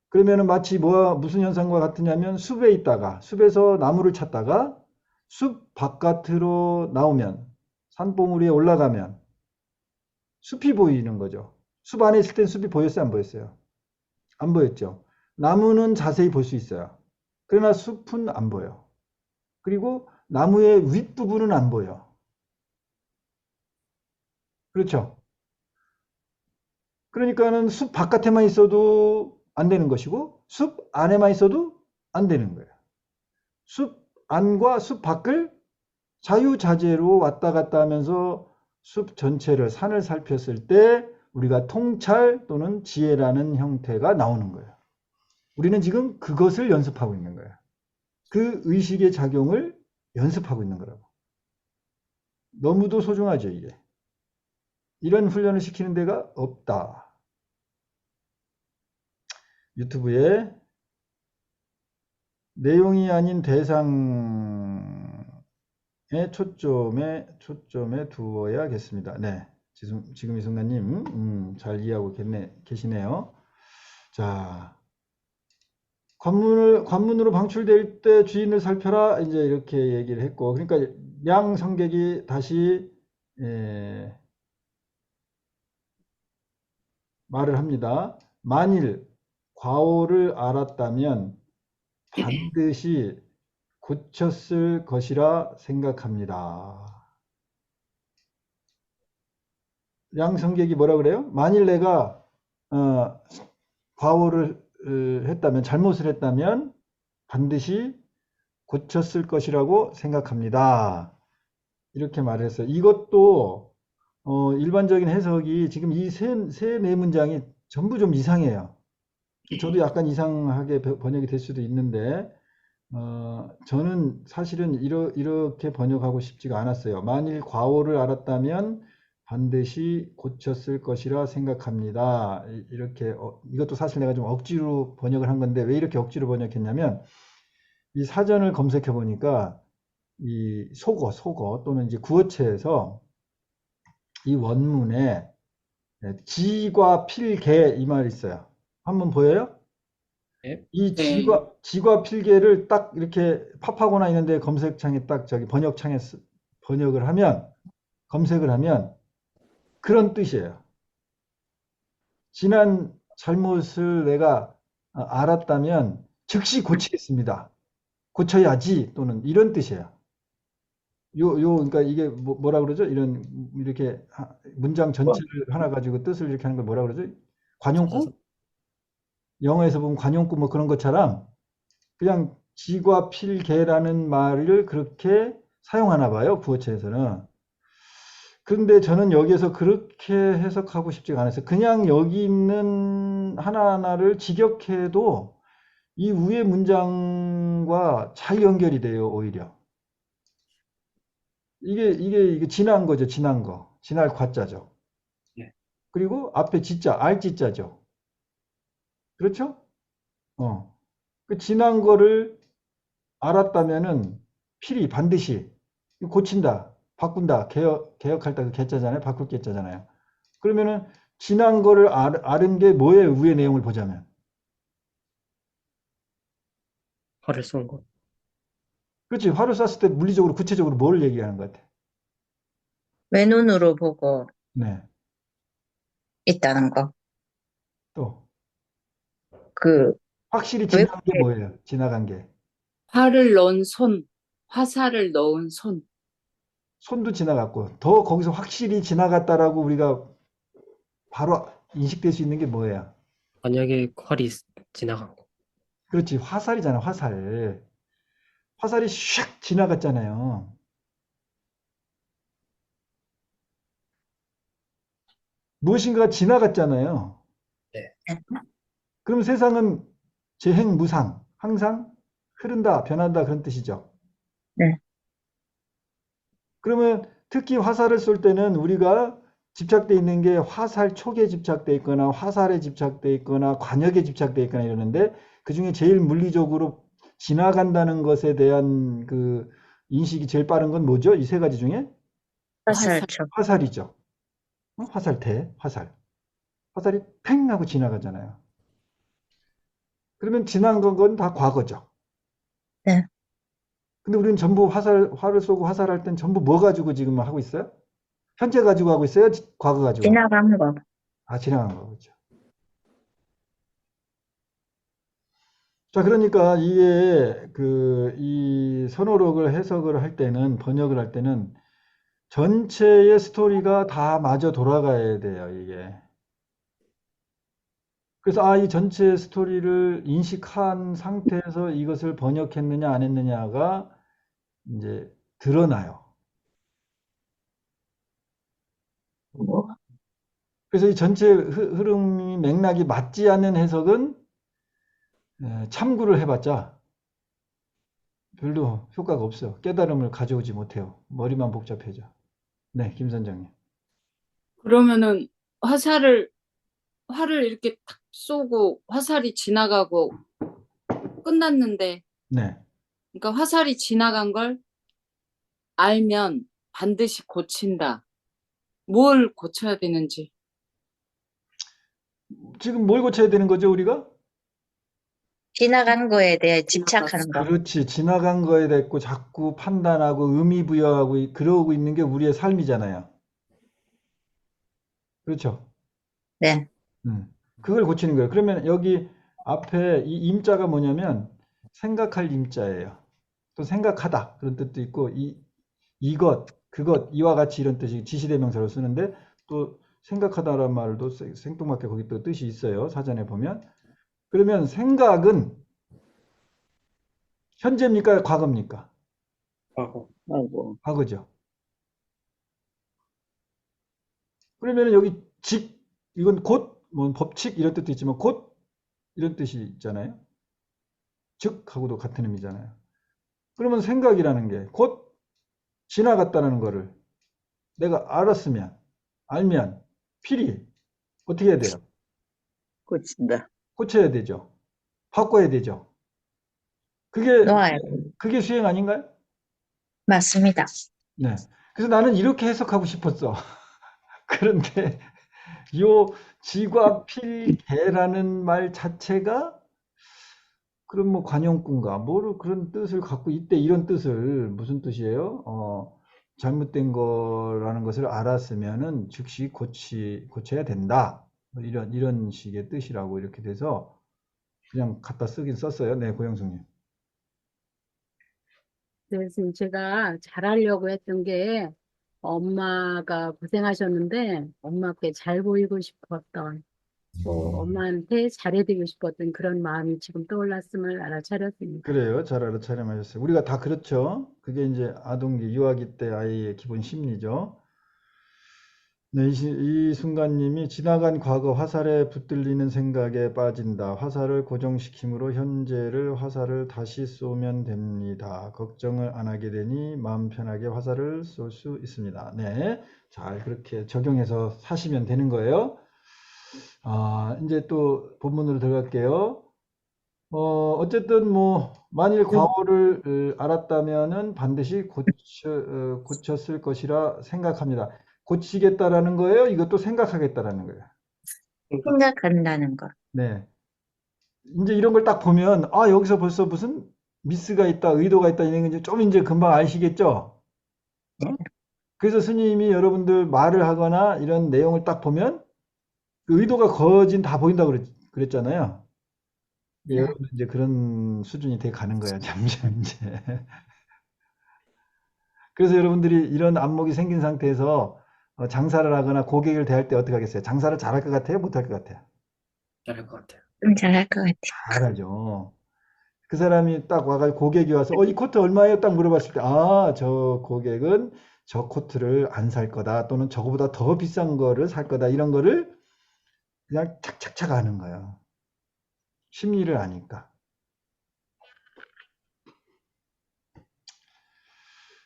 Speaker 1: 그러면은 마치 무슨 현상과 같으냐면 숲에 있다가 숲에서 나무를 찾다가 숲 바깥으로 나오면 산봉우리에 올라가면 숲이 보이는 거죠. 숲 안에 있을 땐 숲이 보였어요, 안 보였어요? 안 보였죠. 나무는 자세히 볼 수 있어요. 그러나 숲은 안 보여. 그리고 나무의 윗부분은 안 보여. 그렇죠. 그러니까는 숲 바깥에만 있어도 안 되는 것이고 숲 안에만 있어도 안 되는 거예요. 숲 안과 숲 밖을 자유자재로 왔다 갔다 하면서 숲 전체를 산을 살폈을 때 우리가 통찰 또는 지혜라는 형태가 나오는 거예요. 우리는 지금 그것을 연습하고 있는 거예요. 그 의식의 작용을 연습하고 있는 거라고. 너무도 소중하죠, 이게. 이런 훈련을 시키는 데가 없다. 유튜브에 내용이 아닌 대상에 초점에 두어야겠습니다. 네. 지금 이 순간님, 잘 이해하고 계시네요. 자, 관문으로 방출될 때 주인을 살펴라. 이제 이렇게 얘기를 했고, 그러니까 양 성객이 다시, 말을 합니다. 만일 과오를 알았다면 반드시 고쳤을 것이라 생각합니다. 양성객이 뭐라 그래요? 만일 내가 과오를 했다면, 잘못을 했다면 반드시 고쳤을 것이라고 생각합니다. 이렇게 말을 했어요. 이것도 일반적인 해석이 지금 이 세 네 문장이 전부 좀 이상해요. 저도 약간 이상하게 번역이 될 수도 있는데 저는 사실은 이렇게 번역하고 싶지가 않았어요. 만일 과오를 알았다면 반드시 고쳤을 것이라 생각합니다. 이렇게 이것도 사실 내가 좀 억지로 번역을 한 건데, 왜 이렇게 억지로 번역했냐면 이 사전을 검색해 보니까 이 속어 또는 이제 구어체에서 이 원문에 지과 필개 이 말이 있어요. 한번 보여요?
Speaker 7: 네.
Speaker 1: 이
Speaker 6: 네.
Speaker 1: 지과 필개를 딱 이렇게 팝하거나 있는데 검색창에 딱 저기 번역창에 번역을 하면, 검색을 하면 그런 뜻이에요. 지난 잘못을 내가 알았다면 즉시 고치겠습니다. 고쳐야지, 또는 이런 뜻이에요. 그러니까 이게 뭐라 그러죠? 이렇게 문장 전체를 하나 가지고 뜻을 이렇게 하는 걸 뭐라 그러죠? 관용구? 영어에서 보면 관용구 뭐 그런 것처럼 그냥 지과 필개라는 말을 그렇게 사용하나 봐요, 구어체에서는. 그런데 저는 여기에서 그렇게 해석하고 싶지가 않았어요. 그냥 여기 있는 하나하나를 직역해도 이 위의 문장과 잘 연결이 돼요, 오히려. 이게 지난 거죠, 지난 거. 지날 과자죠.
Speaker 7: 네.
Speaker 1: 그리고 앞에 지자, 알지자죠. 그렇죠? 그 지난 거를 알았다면은 필히 반드시 고친다, 바꾼다, 개혁할 때 그 개자잖아요. 바꿀 개자잖아요. 그러면은 지난 거를 아는 게 뭐예요? 위의 내용을 보자면.
Speaker 7: 화를 쏜 것.
Speaker 1: 그렇지. 화를 쐈을 때 물리적으로 구체적으로 뭘 얘기하는 것 같아?
Speaker 4: 외눈으로 보고
Speaker 1: 네.
Speaker 4: 있다는 거.
Speaker 1: 또
Speaker 4: 그,
Speaker 1: 확실히
Speaker 4: 왜,
Speaker 1: 지나간 게 뭐예요? 지나간 게.
Speaker 6: 화를 넣은 손, 화살을 넣은 손.
Speaker 1: 손도 지나갔고, 더 거기서 확실히 지나갔다라고 우리가 바로 인식될 수 있는 게 뭐예요?
Speaker 7: 만약에 활이 지나간 거.
Speaker 1: 그렇지. 화살이잖아, 화살. 화살이 샥 지나갔잖아요. 무엇인가가 지나갔잖아요.
Speaker 7: 네.
Speaker 1: 그럼 세상은 재행무상, 항상 흐른다, 변한다, 그런 뜻이죠.
Speaker 4: 네.
Speaker 1: 그러면 특히 화살을 쏠 때는 우리가 집착되어 있는 게 화살 촉에 집착되어 있거나 화살에 집착되어 있거나 관역에 집착되어 있거나 이러는데, 그 중에 제일 물리적으로 지나간다는 것에 대한 그 인식이 제일 빠른 건 뭐죠? 이 세 가지 중에?
Speaker 4: 화살촉.
Speaker 1: 화살이죠. 화살대, 화살. 화살이 팽 하고 지나가잖아요. 그러면 지난 건 다 과거죠.
Speaker 4: 네.
Speaker 1: 근데 우리는 전부 화를 쏘고 화살할 땐 전부 뭐 가지고 지금 하고 있어요? 현재 가지고 하고 있어요? 과거 가지고 하고
Speaker 4: 지나간 거.
Speaker 1: 지나간 거, 그렇죠. 자, 그러니까 이게 이 선호록을 해석을 할 때는, 번역을 할 때는 전체의 스토리가 다 마저 돌아가야 돼요, 이게. 그래서 이 전체 스토리를 인식한 상태에서 이것을 번역했느냐 안 했느냐가 이제 드러나요. 그래서 이 전체 흐름이 맥락이 맞지 않는 해석은 참고를 해봤자 별로 효과가 없어요. 깨달음을 가져오지 못해요. 머리만 복잡해져. 네, 김 선장님.
Speaker 6: 그러면은 활을 이렇게 탁 쏘고 화살이 지나가고 끝났는데,
Speaker 1: 네.
Speaker 6: 그러니까 화살이 지나간 걸 알면 반드시 고친다. 뭘 고쳐야 되는지.
Speaker 1: 지금 뭘 고쳐야 되는 거죠, 우리가?
Speaker 4: 지나간 거에 대해 집착하는 거.
Speaker 1: 그렇지. 지나간 거에 대고 자꾸 판단하고 의미 부여하고 그러고 있는 게 우리의 삶이잖아요. 그렇죠.
Speaker 4: 네.
Speaker 1: 그걸 고치는 거예요. 그러면 여기 앞에 이 임자가 뭐냐면 생각할 임자예요. 또 생각하다 그런 뜻도 있고 이것, 그것, 이와 같이 이런 뜻이 지시대명사로 쓰는데 또 생각하다라는 말도 생뚱맞게 거기 또 뜻이 있어요. 사전에 보면. 그러면 생각은 현재입니까? 과거입니까?
Speaker 7: 과거.
Speaker 5: 아이고.
Speaker 1: 과거죠. 그러면 여기 이건 곧, 뭐 법칙 이런 뜻도 있지만 곧 이런 뜻이 있잖아요. 즉 하고도 같은 의미잖아요. 그러면 생각이라는 게 곧 지나갔다는 거를 내가 알면 필히 어떻게 해야 돼요?
Speaker 5: 고친다.
Speaker 1: 고쳐야 되죠. 바꿔야 되죠. 그게
Speaker 4: 놓아요.
Speaker 1: 그게 수행 아닌가요?
Speaker 4: 맞습니다.
Speaker 1: 네. 그래서 나는 이렇게 해석하고 싶었어. 그런데 요 지과필개라는 말 자체가 그럼 뭐 관용꾼가 뭐를 그런 뜻을 갖고 이때 이런 뜻을 무슨 뜻이에요? 잘못된 거라는 것을 알았으면은 즉시 고쳐야 된다. 뭐 이런 식의 뜻이라고 이렇게 돼서 그냥 갖다 쓰긴 썼어요. 네, 고영숙님.
Speaker 3: 그래서 제가 잘하려고 했던 게 엄마가 고생하셨는데 엄마께 잘 보이고 싶었던 엄마한테 잘해드리고 싶었던 그런 마음이 지금 떠올랐음을 알아차렸습니다.
Speaker 1: 그래요. 잘 알아차림하셨어요. 우리가 다 그렇죠. 그게 이제 아동기, 유아기 때 아이의 기본 심리죠. 네, 이 순간님이 지나간 과거 화살에 붙들리는 생각에 빠진다. 화살을 고정시킴으로 현재를 화살을 다시 쏘면 됩니다. 걱정을 안 하게 되니 마음 편하게 화살을 쏠 수 있습니다. 네, 잘 그렇게 적용해서 사시면 되는 거예요. 이제 또 본문으로 들어갈게요. 어쨌든 뭐 만일 과오를 알았다면은 반드시 고쳤을 것이라 생각합니다. 고치겠다라는 거예요? 이것도 생각하겠다라는 거예요.
Speaker 4: 생각한다는 거.
Speaker 1: 네. 이제 이런 걸 딱 보면 여기서 벌써 무슨 미스가 있다, 의도가 있다 이런 거 이제 좀 이제 금방 아시겠죠? 어? 그래서 스님이 여러분들 말을 하거나 이런 내용을 딱 보면 그 의도가 거진 다 보인다고 그랬잖아요.
Speaker 4: 네.
Speaker 1: 여러분 이제 그런 수준이 돼 가는 거예요, 점점 이제. 그래서 여러분들이 이런 안목이 생긴 상태에서 장사를 하거나 고객을 대할 때 어떻게 하겠어요? 장사를 잘할 것 같아요? 못할 것 같아요?
Speaker 7: 잘할 것 같아요.
Speaker 4: 좀 잘할 것 같아요.
Speaker 1: 잘하죠. 그 사람이 딱 와가지고 고객이 와서 이 코트 얼마예요? 딱 물어봤을 때 저 고객은 저 코트를 안 살 거다 또는 저거보다 더 비싼 거를 살 거다 이런 거를 그냥 착착착 아는 거예요. 심리를 아니까.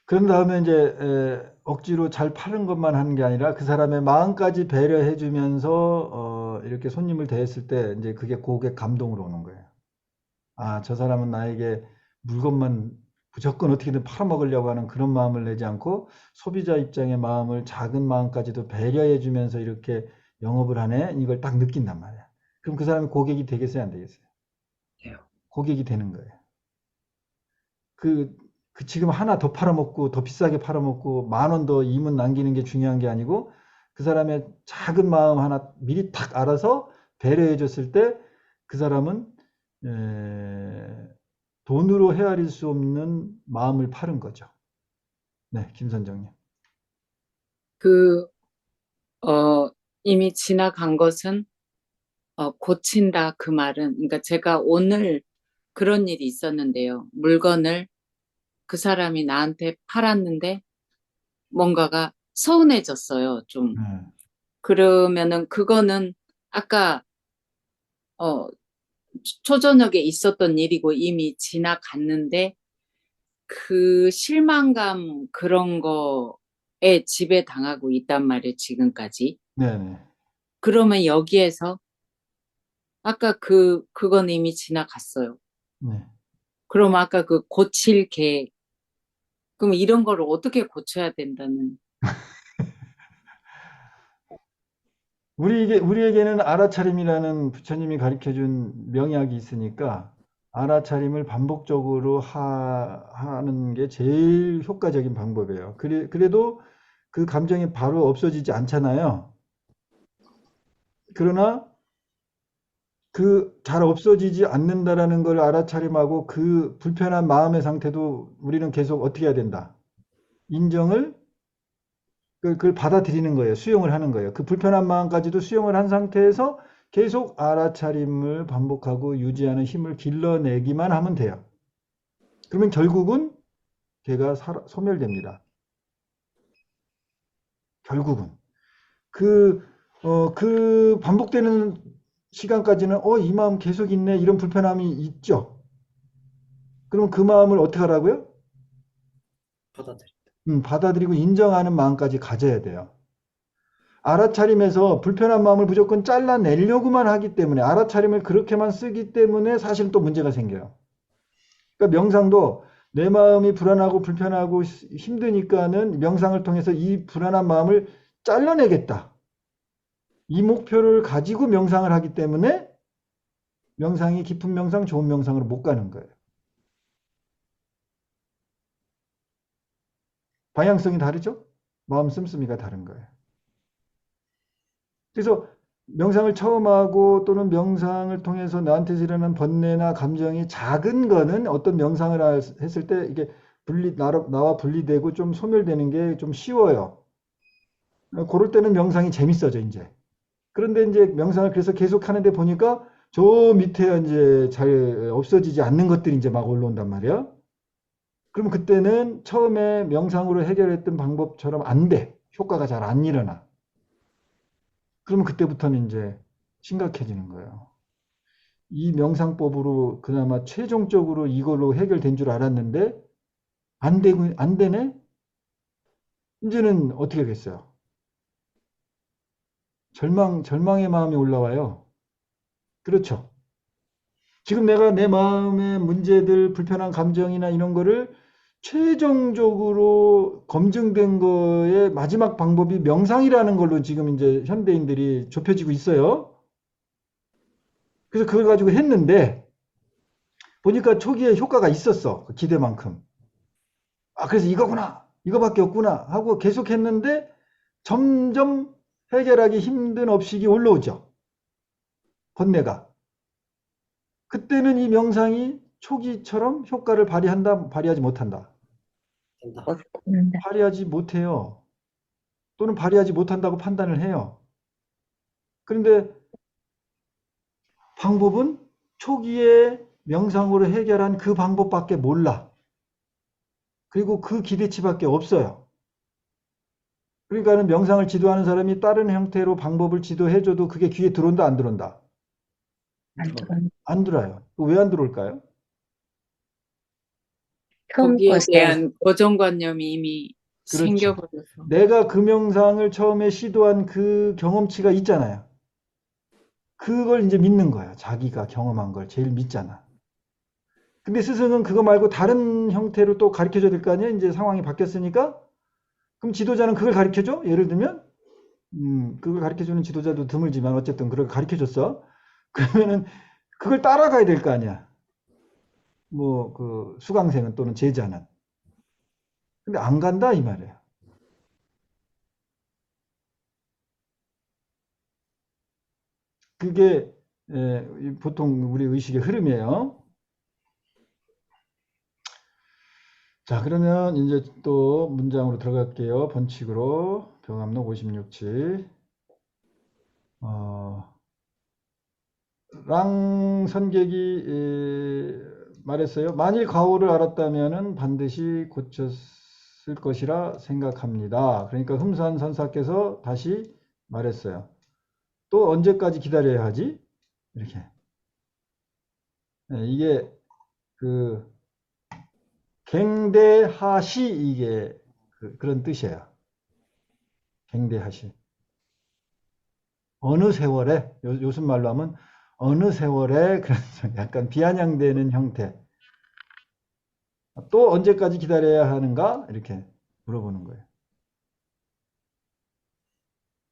Speaker 1: 그런 다음에 이제 억지로 잘 파는 것만 하는 게 아니라 그 사람의 마음까지 배려해 주면서 이렇게 손님을 대했을 때 이제 그게 고객 감동으로 오는 거예요. 저 사람은 나에게 물건만 무조건 어떻게든 팔아먹으려고 하는 그런 마음을 내지 않고 소비자 입장의 마음을 작은 마음까지도 배려해 주면서 이렇게 영업을 하네. 이걸 딱 느낀단 말이야. 그럼 그 사람이 고객이 되겠어요, 안 되겠어요?
Speaker 7: 돼요.
Speaker 1: 고객이 되는 거예요. 그 지금 하나 더 팔아먹고 더 비싸게 팔아먹고 10,000원 더 이문 남기는 게 중요한 게 아니고 그 사람의 작은 마음 하나 미리 탁 알아서 배려해 줬을 때 그 사람은 돈으로 헤아릴 수 없는 마음을 파는 거죠. 네, 김선정님.
Speaker 6: 그, 이미 지나간 것은 고친다 그 말은, 그러니까 제가 오늘 그런 일이 있었는데요. 물건을 그 사람이 나한테 팔았는데 뭔가가 서운해졌어요, 좀.
Speaker 1: 네,
Speaker 6: 그러면은 그거는 아까 어, 초저녁에 있었던 일이고 이미 지나갔는데 그 실망감 그런 거에 지배당하고 있단 말이에요, 지금까지.
Speaker 1: 네, 네.
Speaker 6: 그러면 여기에서 아까 그건 이미 지나갔어요.
Speaker 1: 네.
Speaker 6: 그럼 아까 그 고칠 게, 그럼 이런 거를 어떻게 고쳐야 된다는.
Speaker 1: 우리에게는 알아차림이라는 부처님이 가르쳐 준 명약이 있으니까 알아차림을 반복적으로 하는 게 제일 효과적인 방법이에요. 그래도 그 감정이 바로 없어지지 않잖아요. 그러나 그 잘 없어지지 않는다라는 걸 알아차림하고 그 불편한 마음의 상태도 우리는 계속 어떻게 해야 된다. 인정을 그걸 받아들이는 거예요. 수용을 하는 거예요. 그 불편한 마음까지도 수용을 한 상태에서 계속 알아차림을 반복하고 유지하는 힘을 길러내기만 하면 돼요. 그러면 결국은 걔가 소멸됩니다. 결국은. 그 반복되는 시간까지는 이 마음 계속 있네. 이런 불편함이 있죠. 그럼 그 마음을 어떻게 하라고요?
Speaker 7: 받아들인다.
Speaker 1: 받아들이고 인정하는 마음까지 가져야 돼요. 알아차림에서 불편한 마음을 무조건 잘라내려고만 하기 때문에 알아차림을 그렇게만 쓰기 때문에 사실 또 문제가 생겨요. 그러니까 명상도 내 마음이 불안하고 불편하고 힘드니까는 명상을 통해서 이 불안한 마음을 잘라내겠다. 이 목표를 가지고 명상을 하기 때문에 명상이 깊은 명상, 좋은 명상으로 못 가는 거예요. 방향성이 다르죠? 마음 씀씀이가 다른 거예요. 그래서 명상을 처음 하고 또는 명상을 통해서 나한테서 일어나는 번뇌나 감정이 작은 거는 어떤 명상을 했을 때 이게 나와 분리되고 좀 소멸되는 게 좀 쉬워요. 그럴 때는 명상이 재밌어져, 이제. 그런데 이제 명상을 그래서 계속 하는데 보니까 저 밑에 이제 잘 없어지지 않는 것들이 이제 막 올라온단 말이야. 그럼 그때는 처음에 명상으로 해결했던 방법처럼 안 돼. 효과가 잘 안 일어나. 그러면 그때부터는 이제 심각해지는 거예요. 이 명상법으로 그나마 최종적으로 이걸로 해결된 줄 알았는데 안 되네? 이제는 어떻게 하겠어요? 절망의 마음이 올라와요. 그렇죠. 지금 내가 내 마음의 문제들, 불편한 감정이나 이런 거를 최종적으로 검증된 거의 마지막 방법이 명상이라는 걸로 지금 이제 현대인들이 좁혀지고 있어요. 그래서 그걸 가지고 했는데 보니까 초기에 효과가 있었어. 그 기대만큼. 그래서 이거구나. 이거밖에 없구나. 하고 계속 했는데 점점 해결하기 힘든 업식이 올라오죠. 번뇌가. 그때는 이 명상이 초기처럼 효과를 발휘한다, 발휘하지 못한다.
Speaker 7: 된다.
Speaker 1: 발휘하지 못해요. 또는 발휘하지 못한다고 판단을 해요. 그런데 방법은 초기에 명상으로 해결한 그 방법밖에 몰라. 그리고 그 기대치밖에 없어요. 그러니까는 명상을 지도하는 사람이 다른 형태로 방법을 지도해줘도 그게 귀에 들어온다, 안 들어온다? 안 들어요. 왜 안 들어올까요?
Speaker 6: 거기에 대한 고정관념이 이미
Speaker 1: 그렇죠.
Speaker 6: 생겨버려서.
Speaker 1: 내가 그 명상을 처음에 시도한 그 경험치가 있잖아요. 그걸 이제 믿는 거야. 자기가 경험한 걸 제일 믿잖아. 근데 스승은 그거 말고 다른 형태로 또 가르쳐줘야 될 거 아니야? 이제 상황이 바뀌었으니까. 그럼 지도자는 그걸 가르쳐줘? 예를 들면 그걸 가르쳐주는 지도자도 드물지만 어쨌든 그렇게 가르쳐줬어. 그러면은 그걸 따라가야 될 거 아니야. 뭐 그 수강생은 또는 제자는. 근데 안 간다 이 말이에요. 그게 보통 우리 의식의 흐름이에요. 자, 그러면 이제 또 문장으로 들어갈게요. 번칙으로 병합록 56치. 랑 선객이 말했어요. 만일 과오를 알았다면은 반드시 고쳤을 것이라 생각합니다. 그러니까 흠산 선사께서 다시 말했어요. 또 언제까지 기다려야 하지? 이렇게. 이게 그 갱대하시 이게 그런 뜻이에요. 갱대하시. 어느 세월에 요즘 말로 하면 어느 세월에 그런 약간 비아냥대는 형태. 또 언제까지 기다려야 하는가? 이렇게 물어보는 거예요.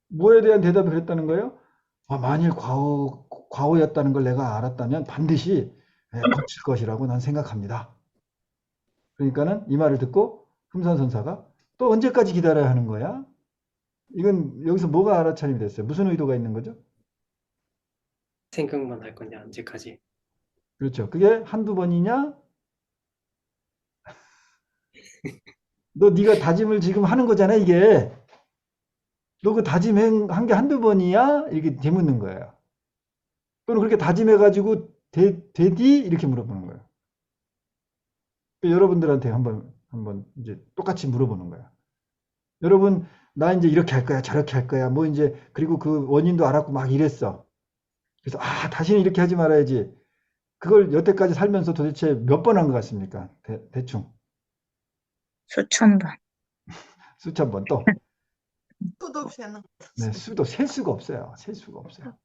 Speaker 1: 뭐에 대한 대답을 그랬다는 거예요? 만일 과오였다는 걸 내가 알았다면 반드시 고칠 것이라고 난 생각합니다. 그러니까는 이 말을 듣고 흠산선사가 또 언제까지 기다려야 하는 거야? 이건 여기서 뭐가 알아차림이 됐어요? 무슨 의도가 있는 거죠?
Speaker 7: 생각만 할 거냐, 언제까지?
Speaker 1: 그렇죠. 그게 한두 번이냐? 너 네가 다짐을 지금 하는 거잖아, 이게. 너 그 다짐한 게 한두 번이야? 이렇게 되묻는 거예요. 또는 그렇게 다짐해가지고 되디? 이렇게 물어보는 거예요. 여러분들한테 한번 이제 똑같이 물어보는 거예요. 여러분, 나 이제 이렇게 할 거야, 저렇게 할 거야. 뭐 이제, 그리고 그 원인도 알았고 막 이랬어. 그래서, 다시는 이렇게 하지 말아야지. 그걸 여태까지 살면서 도대체 몇 번 한 것 같습니까? 대충.
Speaker 4: 수천 번.
Speaker 1: 수천 번 또.
Speaker 5: 수도 없이 하는 거.
Speaker 1: 네, 셀 수가 없어요. 셀 수가 없어요.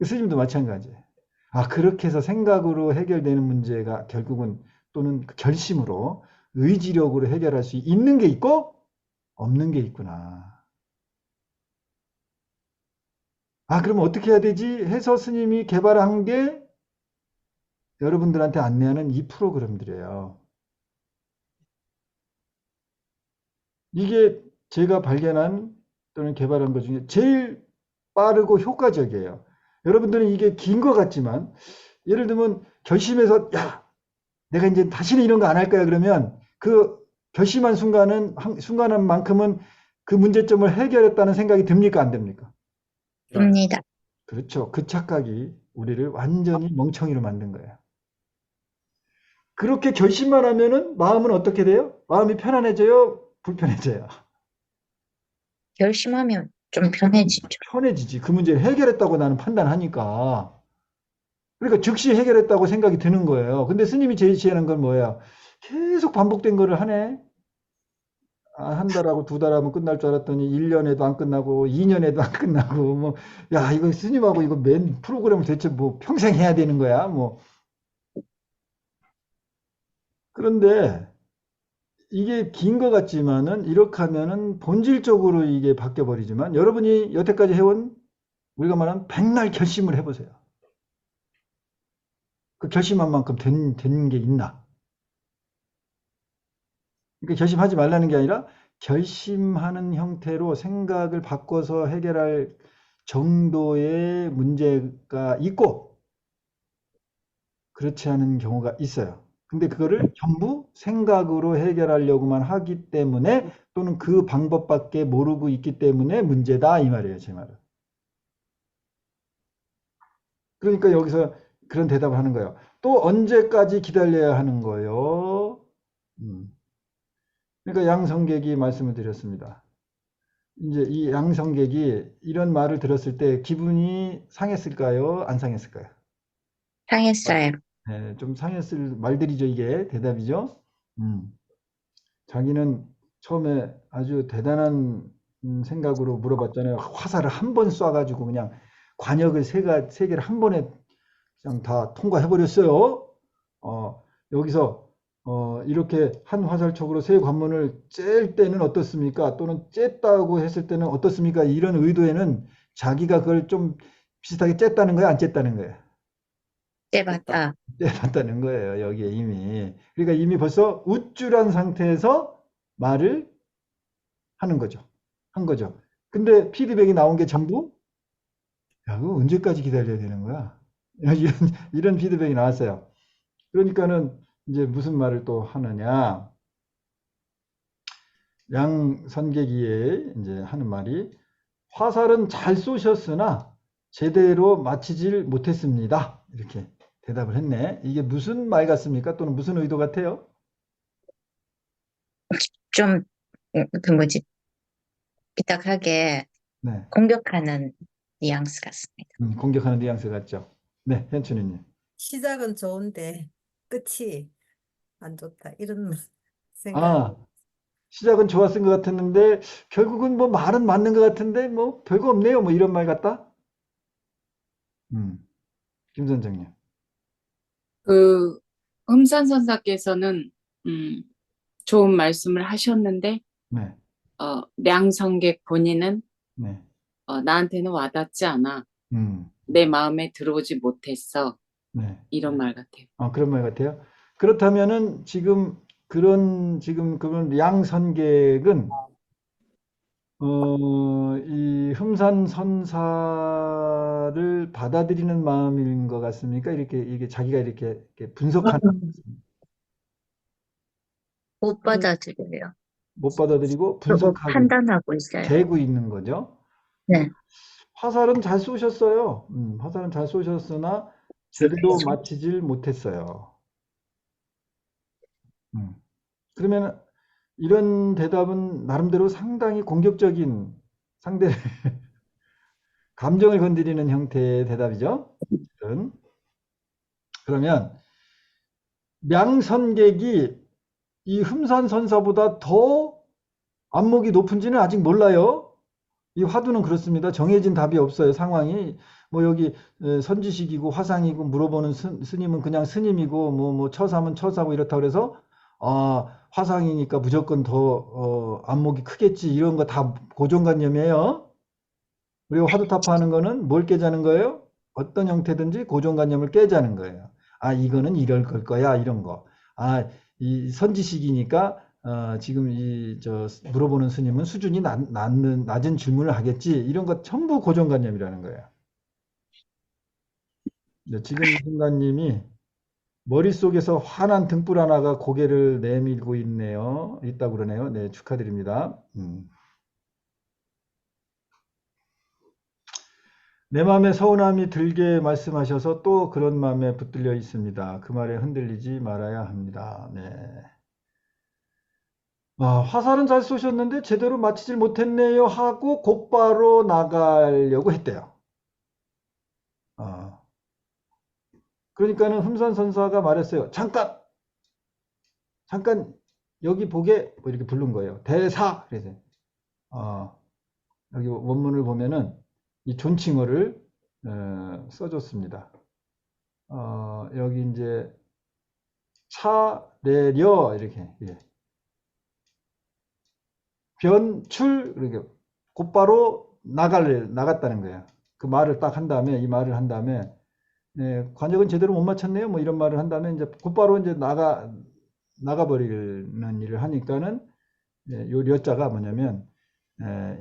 Speaker 1: 스님도 마찬가지예요. 그렇게 해서 생각으로 해결되는 문제가 결국은 또는 그 결심으로 의지력으로 해결할 수 있는 게 있고 없는 게 있구나. 그러면 어떻게 해야 되지? 해서 스님이 개발한 게 여러분들한테 안내하는 이 프로그램들이에요. 이게 제가 발견한 또는 개발한 것 중에 제일 빠르고 효과적이에요. 여러분들은 이게 긴 것 같지만 예를 들면 결심해서 내가 이제 다시는 이런 거 안 할 거야 그러면 그 결심한 순간한 만큼은 그 문제점을 해결했다는 생각이 듭니까 안 됩니까?
Speaker 4: 듭니다.
Speaker 1: 그렇죠. 그 착각이 우리를 완전히 멍청이로 만든 거예요. 그렇게 결심만 하면은 마음은 어떻게 돼요? 마음이 편안해져요? 불편해져요?
Speaker 4: 결심하면 좀 편해지죠.
Speaker 1: 편해지지. 그 문제를 해결했다고 나는 판단하니까. 그러니까 즉시 해결했다고 생각이 드는 거예요. 근데 스님이 제시하는 건 뭐예요? 계속 반복된 거를 하네. 한 달하고 두 달 하면 끝날 줄 알았더니 1년에도 안 끝나고 2년에도 안 끝나고 뭐 이거 스님하고 이거 맨 프로그램을 대체 뭐 평생 해야 되는 거야? 뭐. 그런데 이게 긴 것 같지만은 이렇게 하면은 본질적으로 이게 바뀌어 버리지만 여러분이 여태까지 해온 우리가 말하는 백날 결심을 해보세요. 그 결심한 만큼 된 게 있나? 그러니까 결심하지 말라는 게 아니라 결심하는 형태로 생각을 바꿔서 해결할 정도의 문제가 있고 그렇지 않은 경우가 있어요. 근데 그거를 전부 생각으로 해결하려고만 하기 때문에 또는 그 방법밖에 모르고 있기 때문에 문제다 이 말이에요. 제 말은. 그러니까 여기서 그런 대답을 하는 거예요. 또 언제까지 기다려야 하는 거예요? 그러니까 양성객이 말씀을 드렸습니다. 이제 이 양성객이 이런 말을 들었을 때 기분이 상했을까요? 안 상했을까요?
Speaker 4: 상했어요.
Speaker 1: 네, 좀 상했을 말들이죠. 이게 대답이죠. 자기는 처음에 아주 대단한 생각으로 물어봤잖아요. 화살을 한 번 쏴가지고 그냥 관역을 세 개를 한 번에 그냥 다 통과해버렸어요. 여기서 이렇게 한 화살촉으로 세 관문을 쬐을 때는 어떻습니까? 또는 쬐다고 했을 때는 어떻습니까? 이런 의도에는 자기가 그걸 좀 비슷하게 쬐다는 거야, 안 쬐다는 거야?
Speaker 4: 떼봤다.
Speaker 1: 쬐봤다는 거예요, 여기에 이미. 그러니까 이미 벌써 우쭐한 상태에서 말을 하는 거죠. 한 거죠. 근데 피드백이 나온 게 전부, 야, 그거 언제까지 기다려야 되는 거야? 이런 피드백이 나왔어요. 그러니까는 이제 무슨 말을 또 하느냐. 양선계기에 이제 하는 말이 화살은 잘 쏘셨으나 제대로 맞히질 못했습니다. 이렇게 대답을 했네. 이게 무슨 말 같습니까? 또는 무슨 의도 같아요?
Speaker 4: 좀, 그 뭐지, 삐딱하게
Speaker 1: 네.
Speaker 4: 공격하는 뉘앙스 같습니다.
Speaker 1: 공격하는 뉘앙스 같죠. 네, 현춘이님.
Speaker 2: 시작은 좋은데 끝이 안 좋다. 이런 생각.
Speaker 1: 아, 시작은 좋았은 것 같았는데 결국은 뭐 말은 맞는 것 같은데 뭐 별거 없네요. 뭐 이런 말 같다. 김 선생님.
Speaker 6: 그 흠산선사께서는 좋은 말씀을 하셨는데
Speaker 1: 네,
Speaker 6: 량성객 본인은
Speaker 1: 네.
Speaker 6: 나한테는 와닿지 않아.
Speaker 1: 음,
Speaker 6: 내 마음에 들어오지 못했어.
Speaker 1: 네.
Speaker 6: 이런 말 같아요.
Speaker 1: 그런 말 같아요. 그렇다면은 지금 그런 양선객은 이 흠산선사를 받아들이는 마음인 것 같습니까? 이렇게 이게 자기가 이렇게 분석하는
Speaker 4: 못 받아들여요.
Speaker 1: 못 받아들이고
Speaker 4: 그리고
Speaker 1: 분석하고
Speaker 4: 판단하고 있어요.
Speaker 1: 재고 있는 거죠.
Speaker 4: 네.
Speaker 1: 화살은 잘 쏘셨어요. 화살은 잘 쏘셨으나 제대로 맞히질 못했어요. 그러면 이런 대답은 나름대로 상당히 공격적인 상대의 감정을 건드리는 형태의 대답이죠. 그러면 량선객이 이 흠산선사보다 더 안목이 높은지는 아직 몰라요. 이 화두는 그렇습니다. 정해진 답이 없어요. 상황이 뭐 여기 선지식이고 화상이고 물어보는 스님은 그냥 스님이고 뭐 처사면 처사고 이렇다 그래서 화상이니까 무조건 더 안목이 크겠지 이런 거 다 고정관념이에요. 그리고 화두타파하는 거는 뭘 깨자는 거예요? 어떤 형태든지 고정관념을 깨자는 거예요. 이거는 이럴 걸 거야 이런 거. 이 선지식이니까 지금 물어보는 스님은 수준이 낮은 질문을 하겠지. 이런 것 전부 고정관념이라는 거예요. 네, 지금 순간님이 머릿속에서 환한 등불 하나가 고개를 내밀고 있다고 그러네요. 네, 축하드립니다. 내 마음에 서운함이 들게 말씀하셔서 또 그런 마음에 붙들려 있습니다. 그 말에 흔들리지 말아야 합니다. 네. 화살은 잘 쏘셨는데 제대로 맞히질 못했네요 하고 곧바로 나가려고 했대요. 그러니까는 흠산선사가 말했어요. 잠깐 여기 보게 뭐 이렇게 부른 거예요. 대사 그래서 여기 원문을 보면은 이 존칭어를 써줬습니다. 여기 이제 차례려 이렇게 변출 이렇게 곧바로 나갔다는 거예요. 그 말을 딱 한 다음에 이 말을 한 다음에 관역은 제대로 못 맞췄네요. 뭐 이런 말을 한 다음에 이제 곧바로 이제 나가버리는 일을 하니까는 요 려자가 뭐냐면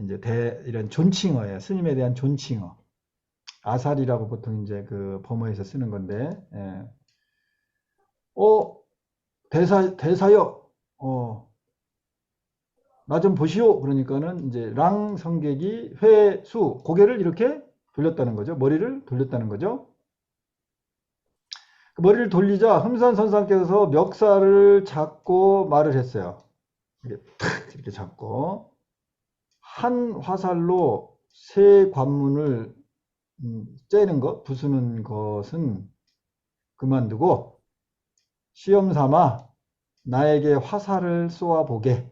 Speaker 1: 이제 이런 존칭어예요. 스님에 대한 존칭어. 아살이라고 보통 이제 그 범어에서 쓰는 건데, 대사여, 나 좀 보시오. 그러니까는 이제 랑성객이 회수, 고개를 이렇게 돌렸다는 거죠. 머리를 돌렸다는 거죠. 그 머리를 돌리자 흠산선사께서 멱살을 잡고 말을 했어요. 이렇게 잡고 한 화살로 세 관문을 째는 것, 부수는 것은 그만두고 시험 삼아 나에게 화살을 쏘아보게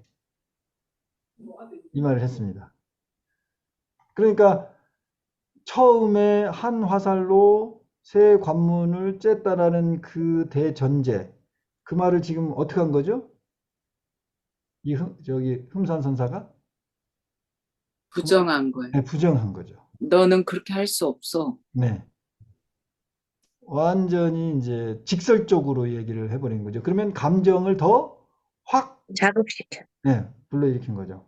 Speaker 1: 이 말을 했습니다. 그러니까 처음에 한 화살로 세 관문을 쬐다라는 그 대전제, 그 말을 지금 어떻게 한 거죠? 저기 흠산선사가?
Speaker 6: 부정한 거예요.
Speaker 1: 네, 부정한 거죠.
Speaker 6: 너는 그렇게 할 수 없어.
Speaker 1: 네. 완전히 이제 직설적으로 얘기를 해버린 거죠. 그러면 감정을 더 확,
Speaker 4: 자극시켜.
Speaker 1: 네, 불러일으킨 거죠.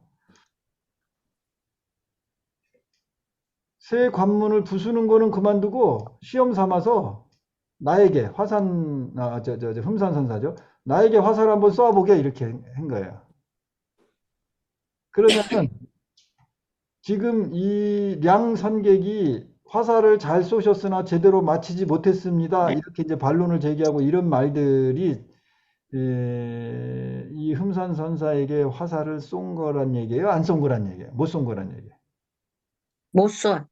Speaker 1: 새 관문을 부수는 거는 그만두고 시험 삼아서 나에게 흠산선사죠. 나에게 화살 한번 쏴보게 이렇게 한 거예요. 그러면은 지금 이 량선객이 화살을 잘 쏘셨으나 제대로 맞히지 못했습니다. 이렇게 이제 반론을 제기하고 이런 말들이 이 흠산선사에게 화살을 쏜 거란 얘기예요? 안 쏜 거란 얘기예요? 못 쏜 거란 얘기예요?
Speaker 4: 못 써.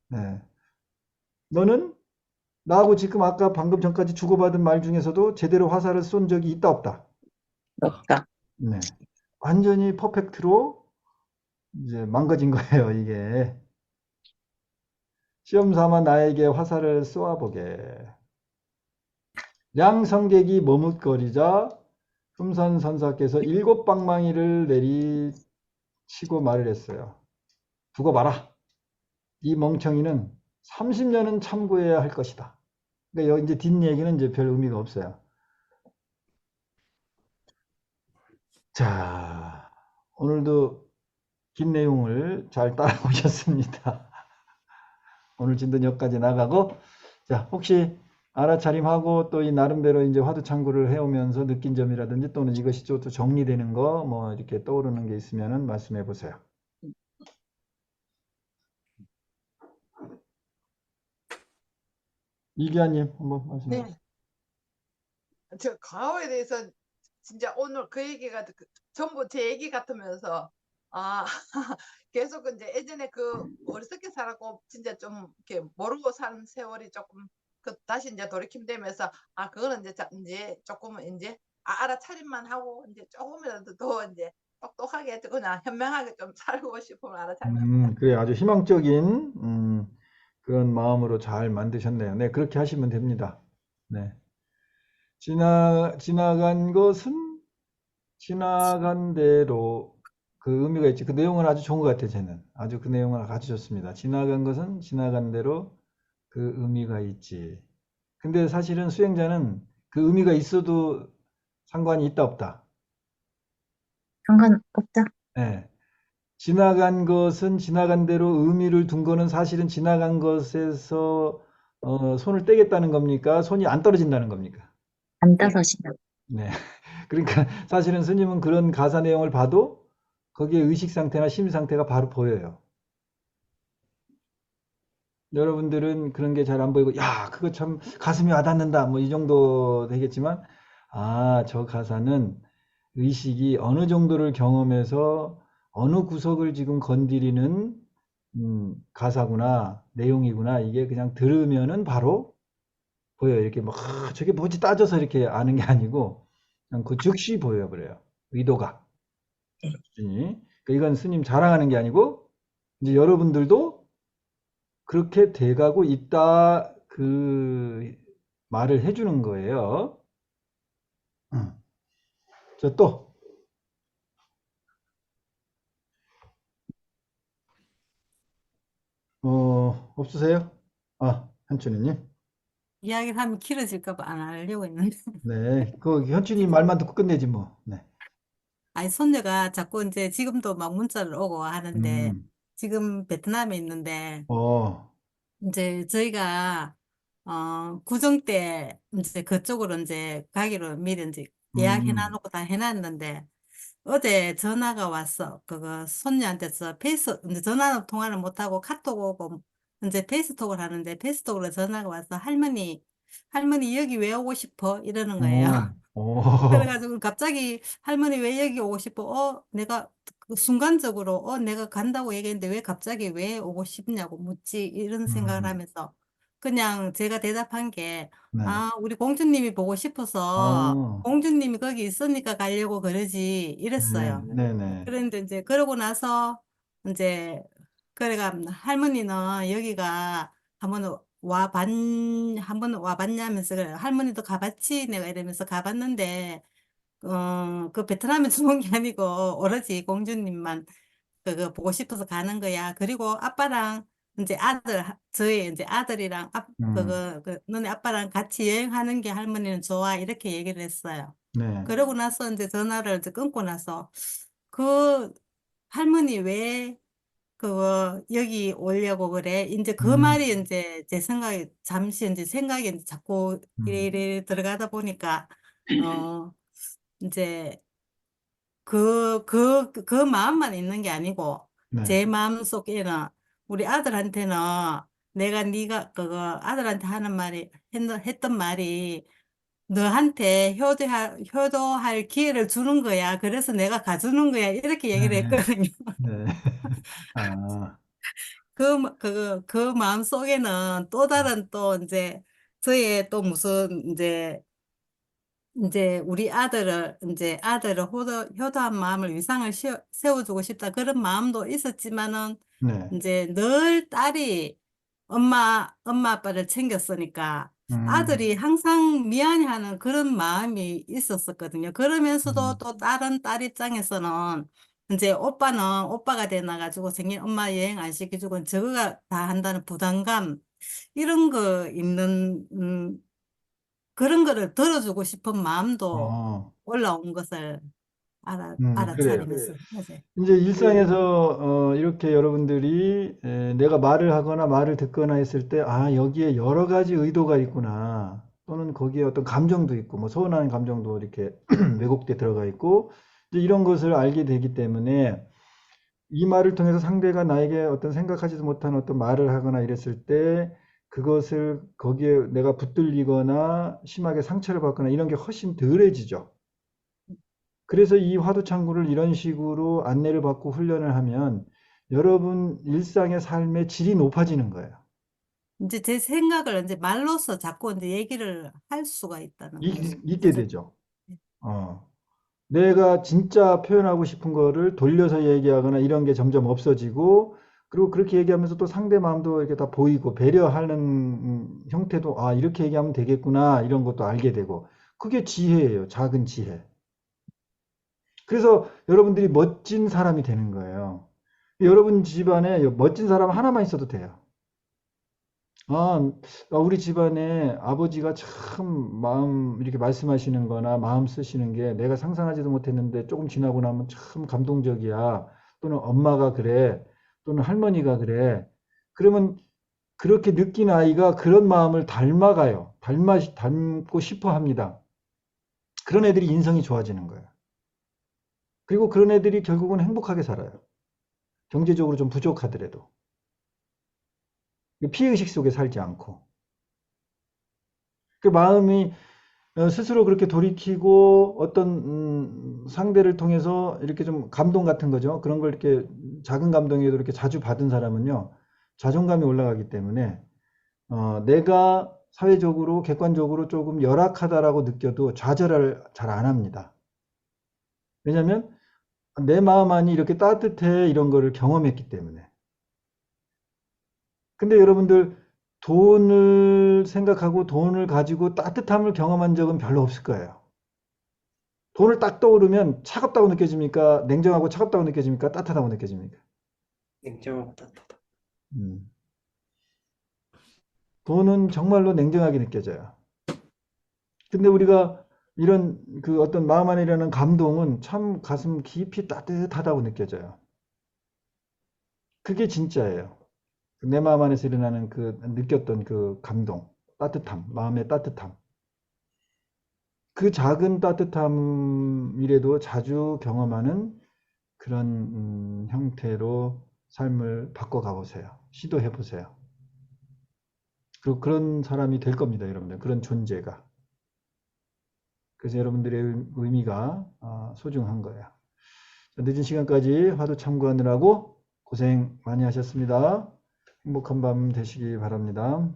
Speaker 1: 네. 너는 나하고 지금 아까 방금 전까지 주고받은 말 중에서도 제대로 화살을 쏜 적이 있다 없다?
Speaker 4: 없다.
Speaker 1: 네. 완전히 퍼펙트로 이제 망가진 거예요, 이게. 시험 삼아 나에게 화살을 쏘아보게. 양성객이 머뭇거리자 흠산선사께서 7방망이를 내리치고 말을 했어요. 두고 봐라. 이 멍청이는 30년은 참고해야 할 것이다. 그러니까 이제 뒷얘기는 이제 별 의미가 없어요. 자, 오늘도 긴 내용을 잘 따라오셨습니다. 오늘 진도는 여기까지 나가고, 자, 혹시 알아차림하고 또 이 나름대로 이제 화두창구를 해오면서 느낀 점이라든지 또는 이것이 또 정리되는 거 뭐 이렇게 떠오르는 게 있으면은 말씀해 보세요. 이기아님 한번 말씀해 보세요.
Speaker 5: 네. 저 과거에 대해서 진짜 오늘 그 얘기가 전부 제 얘기 같으면서 아 계속 이제 예전에 그 어리석게 살았고 진짜 좀 이렇게 모르고 산 세월이 조금 다시 이제 돌이킴되면서 아 그거는 이제 조금은 이제 알아차림만 하고 이제 조금이라도 더 이제 똑똑하게 그냥 현명하게 좀 살고 싶으면 알아차림합니다.
Speaker 1: 그래 아주 희망적인 그런 마음으로 잘 만드셨네요. 네, 그렇게 하시면 됩니다. 네. 지나간 것은 지나간 대로 그 의미가 있지. 그 내용은 아주 좋은 것 같아요, 저는. 아주 그 내용은 아주 좋습니다. 지나간 것은 지나간 대로 그 의미가 있지. 근데 사실은 수행자는 그 의미가 있어도 상관이 있다, 없다.
Speaker 4: 상관없다.
Speaker 1: 네. 지나간 것은 지나간 대로 의미를 둔 거는 사실은 지나간 것에서 손을 떼겠다는 겁니까? 손이 안 떨어진다는 겁니까?
Speaker 4: 안 떨어진다.
Speaker 1: 네. 그러니까 사실은 스님은 그런 가사 내용을 봐도 거기에 의식 상태나 심리 상태가 바로 보여요. 여러분들은 그런 게 잘 안 보이고, 야, 그거 참 가슴이 와닿는다. 뭐 이 정도 되겠지만, 아, 저 가사는 의식이 어느 정도를 경험해서 어느 구석을 지금 건드리는 가사구나, 내용이구나. 이게 그냥 들으면은 바로 보여요. 이렇게 막, 저게 뭐지 따져서 이렇게 아는 게 아니고, 그냥 그 즉시 보여 버려요. 의도가. 수준이. 그러니까 이건 스님 자랑하는 게 아니고, 이제 여러분들도 그렇게 돼가고 있다, 그 말을 해주는 거예요. 자, 또. 없으세요? 아, 현춘이님.
Speaker 2: 이야기를 하면 길어질까 봐 안 하려고 했는데.
Speaker 1: 네. 그 현춘이 말만 듣고 끝내지 뭐. 네.
Speaker 2: 아니, 손녀가 자꾸 이제 지금도 막 문자를 오고 하는데,
Speaker 1: 음,
Speaker 2: 지금 베트남에 있는데,
Speaker 1: 어,
Speaker 2: 이제 저희가, 구정 때 이제 그쪽으로 이제 가기로 미리 이제
Speaker 1: 음,
Speaker 2: 예약해놔놓고 다 해놨는데, 어제 전화가 왔어. 그거 손녀한테서 이제 전화는 통화를 못하고 카톡 오고, 이제 페이스톡을 하는데, 페이스톡으로 전화가 와서 할머니 여기 왜 오고 싶어? 이러는 거예요.
Speaker 1: 어,
Speaker 2: 그래가지고 갑자기 할머니 왜 여기 오고 싶어? 내가 그 순간적으로 내가 간다고 얘기했는데 왜 갑자기 왜 오고 싶냐고 묻지 이런 생각을
Speaker 1: 음,
Speaker 2: 하면서 그냥 제가 대답한 게
Speaker 1: 네.
Speaker 2: 우리 공주님이 보고 싶어서
Speaker 1: 어,
Speaker 2: 공주님이 거기 있으니까 가려고 그러지
Speaker 1: 네,
Speaker 2: 이랬어요.
Speaker 1: 네네.
Speaker 2: 그런데 이제 그러고 나서 이제 그래가 할머니는 여기가 한번 한 번 와봤냐면서 그래. 할머니도 가봤지? 내가 이러면서 가봤는데, 그 베트남에 좋은 게 아니고, 오로지 공주님만 그거 보고 싶어서 가는 거야. 그리고 아빠랑 이제 저희 이제 아들이랑
Speaker 1: 음,
Speaker 2: 너네 아빠랑 같이 여행하는 게 할머니는 좋아. 이렇게 얘기를 했어요.
Speaker 1: 네,
Speaker 2: 그러고 나서 이제 전화를 이제 끊고 나서, 그 할머니 왜 그거 여기 오려고 그래? 이제 그
Speaker 1: 음,
Speaker 2: 말이 이제 제 생각에 잠시 이제 생각이 이제 자꾸
Speaker 1: 음,
Speaker 2: 이래 들어가다 보니까 어 이제 그 마음만 있는 게 아니고
Speaker 1: 네,
Speaker 2: 제 마음 속에는 우리 아들한테는 내가 네가 그거 아들한테 하는 말이 했던 말이 너한테 효도할 기회를 주는 거야. 그래서 내가 가주는 거야. 이렇게
Speaker 1: 네,
Speaker 2: 얘기를 했거든요.
Speaker 1: 네. 아,
Speaker 2: 그 마음 속에는 또 다른 또 이제 저의 또 무슨 이제 우리 아들을 효도한 마음을 위상을 세워주고 싶다. 그런 마음도 있었지만은
Speaker 1: 네,
Speaker 2: 이제 늘 딸이 엄마 아빠를 챙겼으니까
Speaker 1: 음,
Speaker 2: 아들이 항상 미안해하는 그런 마음이 있었었거든요. 그러면서도
Speaker 1: 음,
Speaker 2: 또 다른 딸 입장에서는 이제 오빠는 오빠가 돼나가지고 생긴 엄마 여행 안 시켜주고 저거가 다 한다는 부담감 이런 거 있는 그런 거를 들어주고 싶은 마음도
Speaker 1: 어,
Speaker 2: 올라온 것을
Speaker 1: 그래요.
Speaker 2: 알아차리면서 맞아요.
Speaker 1: 이제 일상에서 이렇게 여러분들이 내가 말을 하거나 말을 듣거나 했을 때, 아, 여기에 여러 가지 의도가 있구나. 또는 거기에 어떤 감정도 있고, 뭐 서운한 감정도 이렇게 왜곡돼 들어가 있고, 이제 이런 것을 알게 되기 때문에 이 말을 통해서 상대가 나에게 어떤 생각하지도 못한 어떤 말을 하거나 이랬을 때 그것을 거기에 내가 붙들리거나 심하게 상처를 받거나 이런 게 훨씬 덜해지죠. 그래서 이 화두창구를 이런 식으로 안내를 받고 훈련을 하면 여러분 일상의 삶의 질이 높아지는 거예요.
Speaker 2: 이제 제 생각을 이제 말로서 자꾸 이제 얘기를 할 수가 있다는 거죠.
Speaker 1: 있게 되죠. 어. 내가 진짜 표현하고 싶은 거를 돌려서 얘기하거나 이런 게 점점 없어지고, 그리고 그렇게 얘기하면서 또 상대 마음도 이렇게 다 보이고 배려하는 형태도, 아, 이렇게 얘기하면 되겠구나 이런 것도 알게 되고, 그게 지혜예요. 작은 지혜. 그래서 여러분들이 멋진 사람이 되는 거예요. 여러분 집안에 멋진 사람 하나만 있어도 돼요. 아, 우리 집안에 아버지가 참 마음 이렇게 말씀하시는 거나 마음 쓰시는 게 내가 상상하지도 못했는데 조금 지나고 나면 참 감동적이야. 또는 엄마가 그래. 또는 할머니가 그래. 그러면 그렇게 느낀 아이가 그런 마음을 닮아가요. 닮고 싶어 합니다. 그런 애들이 인성이 좋아지는 거예요. 그리고 그런 애들이 결국은 행복하게 살아요. 경제적으로 좀 부족하더라도. 피해의식 속에 살지 않고. 그 마음이 스스로 그렇게 돌이키고 어떤 상대를 통해서 이렇게 좀 감동 같은 거죠. 그런 걸 이렇게 작은 감동에도 이렇게 자주 받은 사람은요. 자존감이 올라가기 때문에 내가 사회적으로 객관적으로 조금 열악하다라고 느껴도 좌절을 잘 안 합니다. 왜냐하면 내 마음 안이 이렇게 따뜻해 이런 거를 경험했기 때문에. 근데 여러분들 돈을 생각하고 돈을 가지고 따뜻함을 경험한 적은 별로 없을 거예요. 돈을 딱 떠오르면 차갑다고 느껴집니까? 냉정하고 차갑다고 느껴집니까? 따뜻하다고 느껴집니까?
Speaker 7: 냉정하고 따뜻하다.
Speaker 1: 음. 돈은 정말로 냉정하게 느껴져요. 근데 우리가 이런 그 어떤 마음 안에 일어나는 감동은 참 가슴 깊이 따뜻하다고 느껴져요. 그게 진짜예요. 내 마음 안에서 일어나는 그 느꼈던 그 감동, 따뜻함, 마음의 따뜻함. 그 작은 따뜻함이라도 자주 경험하는 그런 형태로 삶을 바꿔가 보세요. 시도해 보세요. 그리고 그런 사람이 될 겁니다, 여러분들. 그런 존재가. 그래서 여러분들의 의미가 소중한 거예요. 늦은 시간까지 화두 참고하느라고 고생 많이 하셨습니다. 행복한 밤 되시기 바랍니다.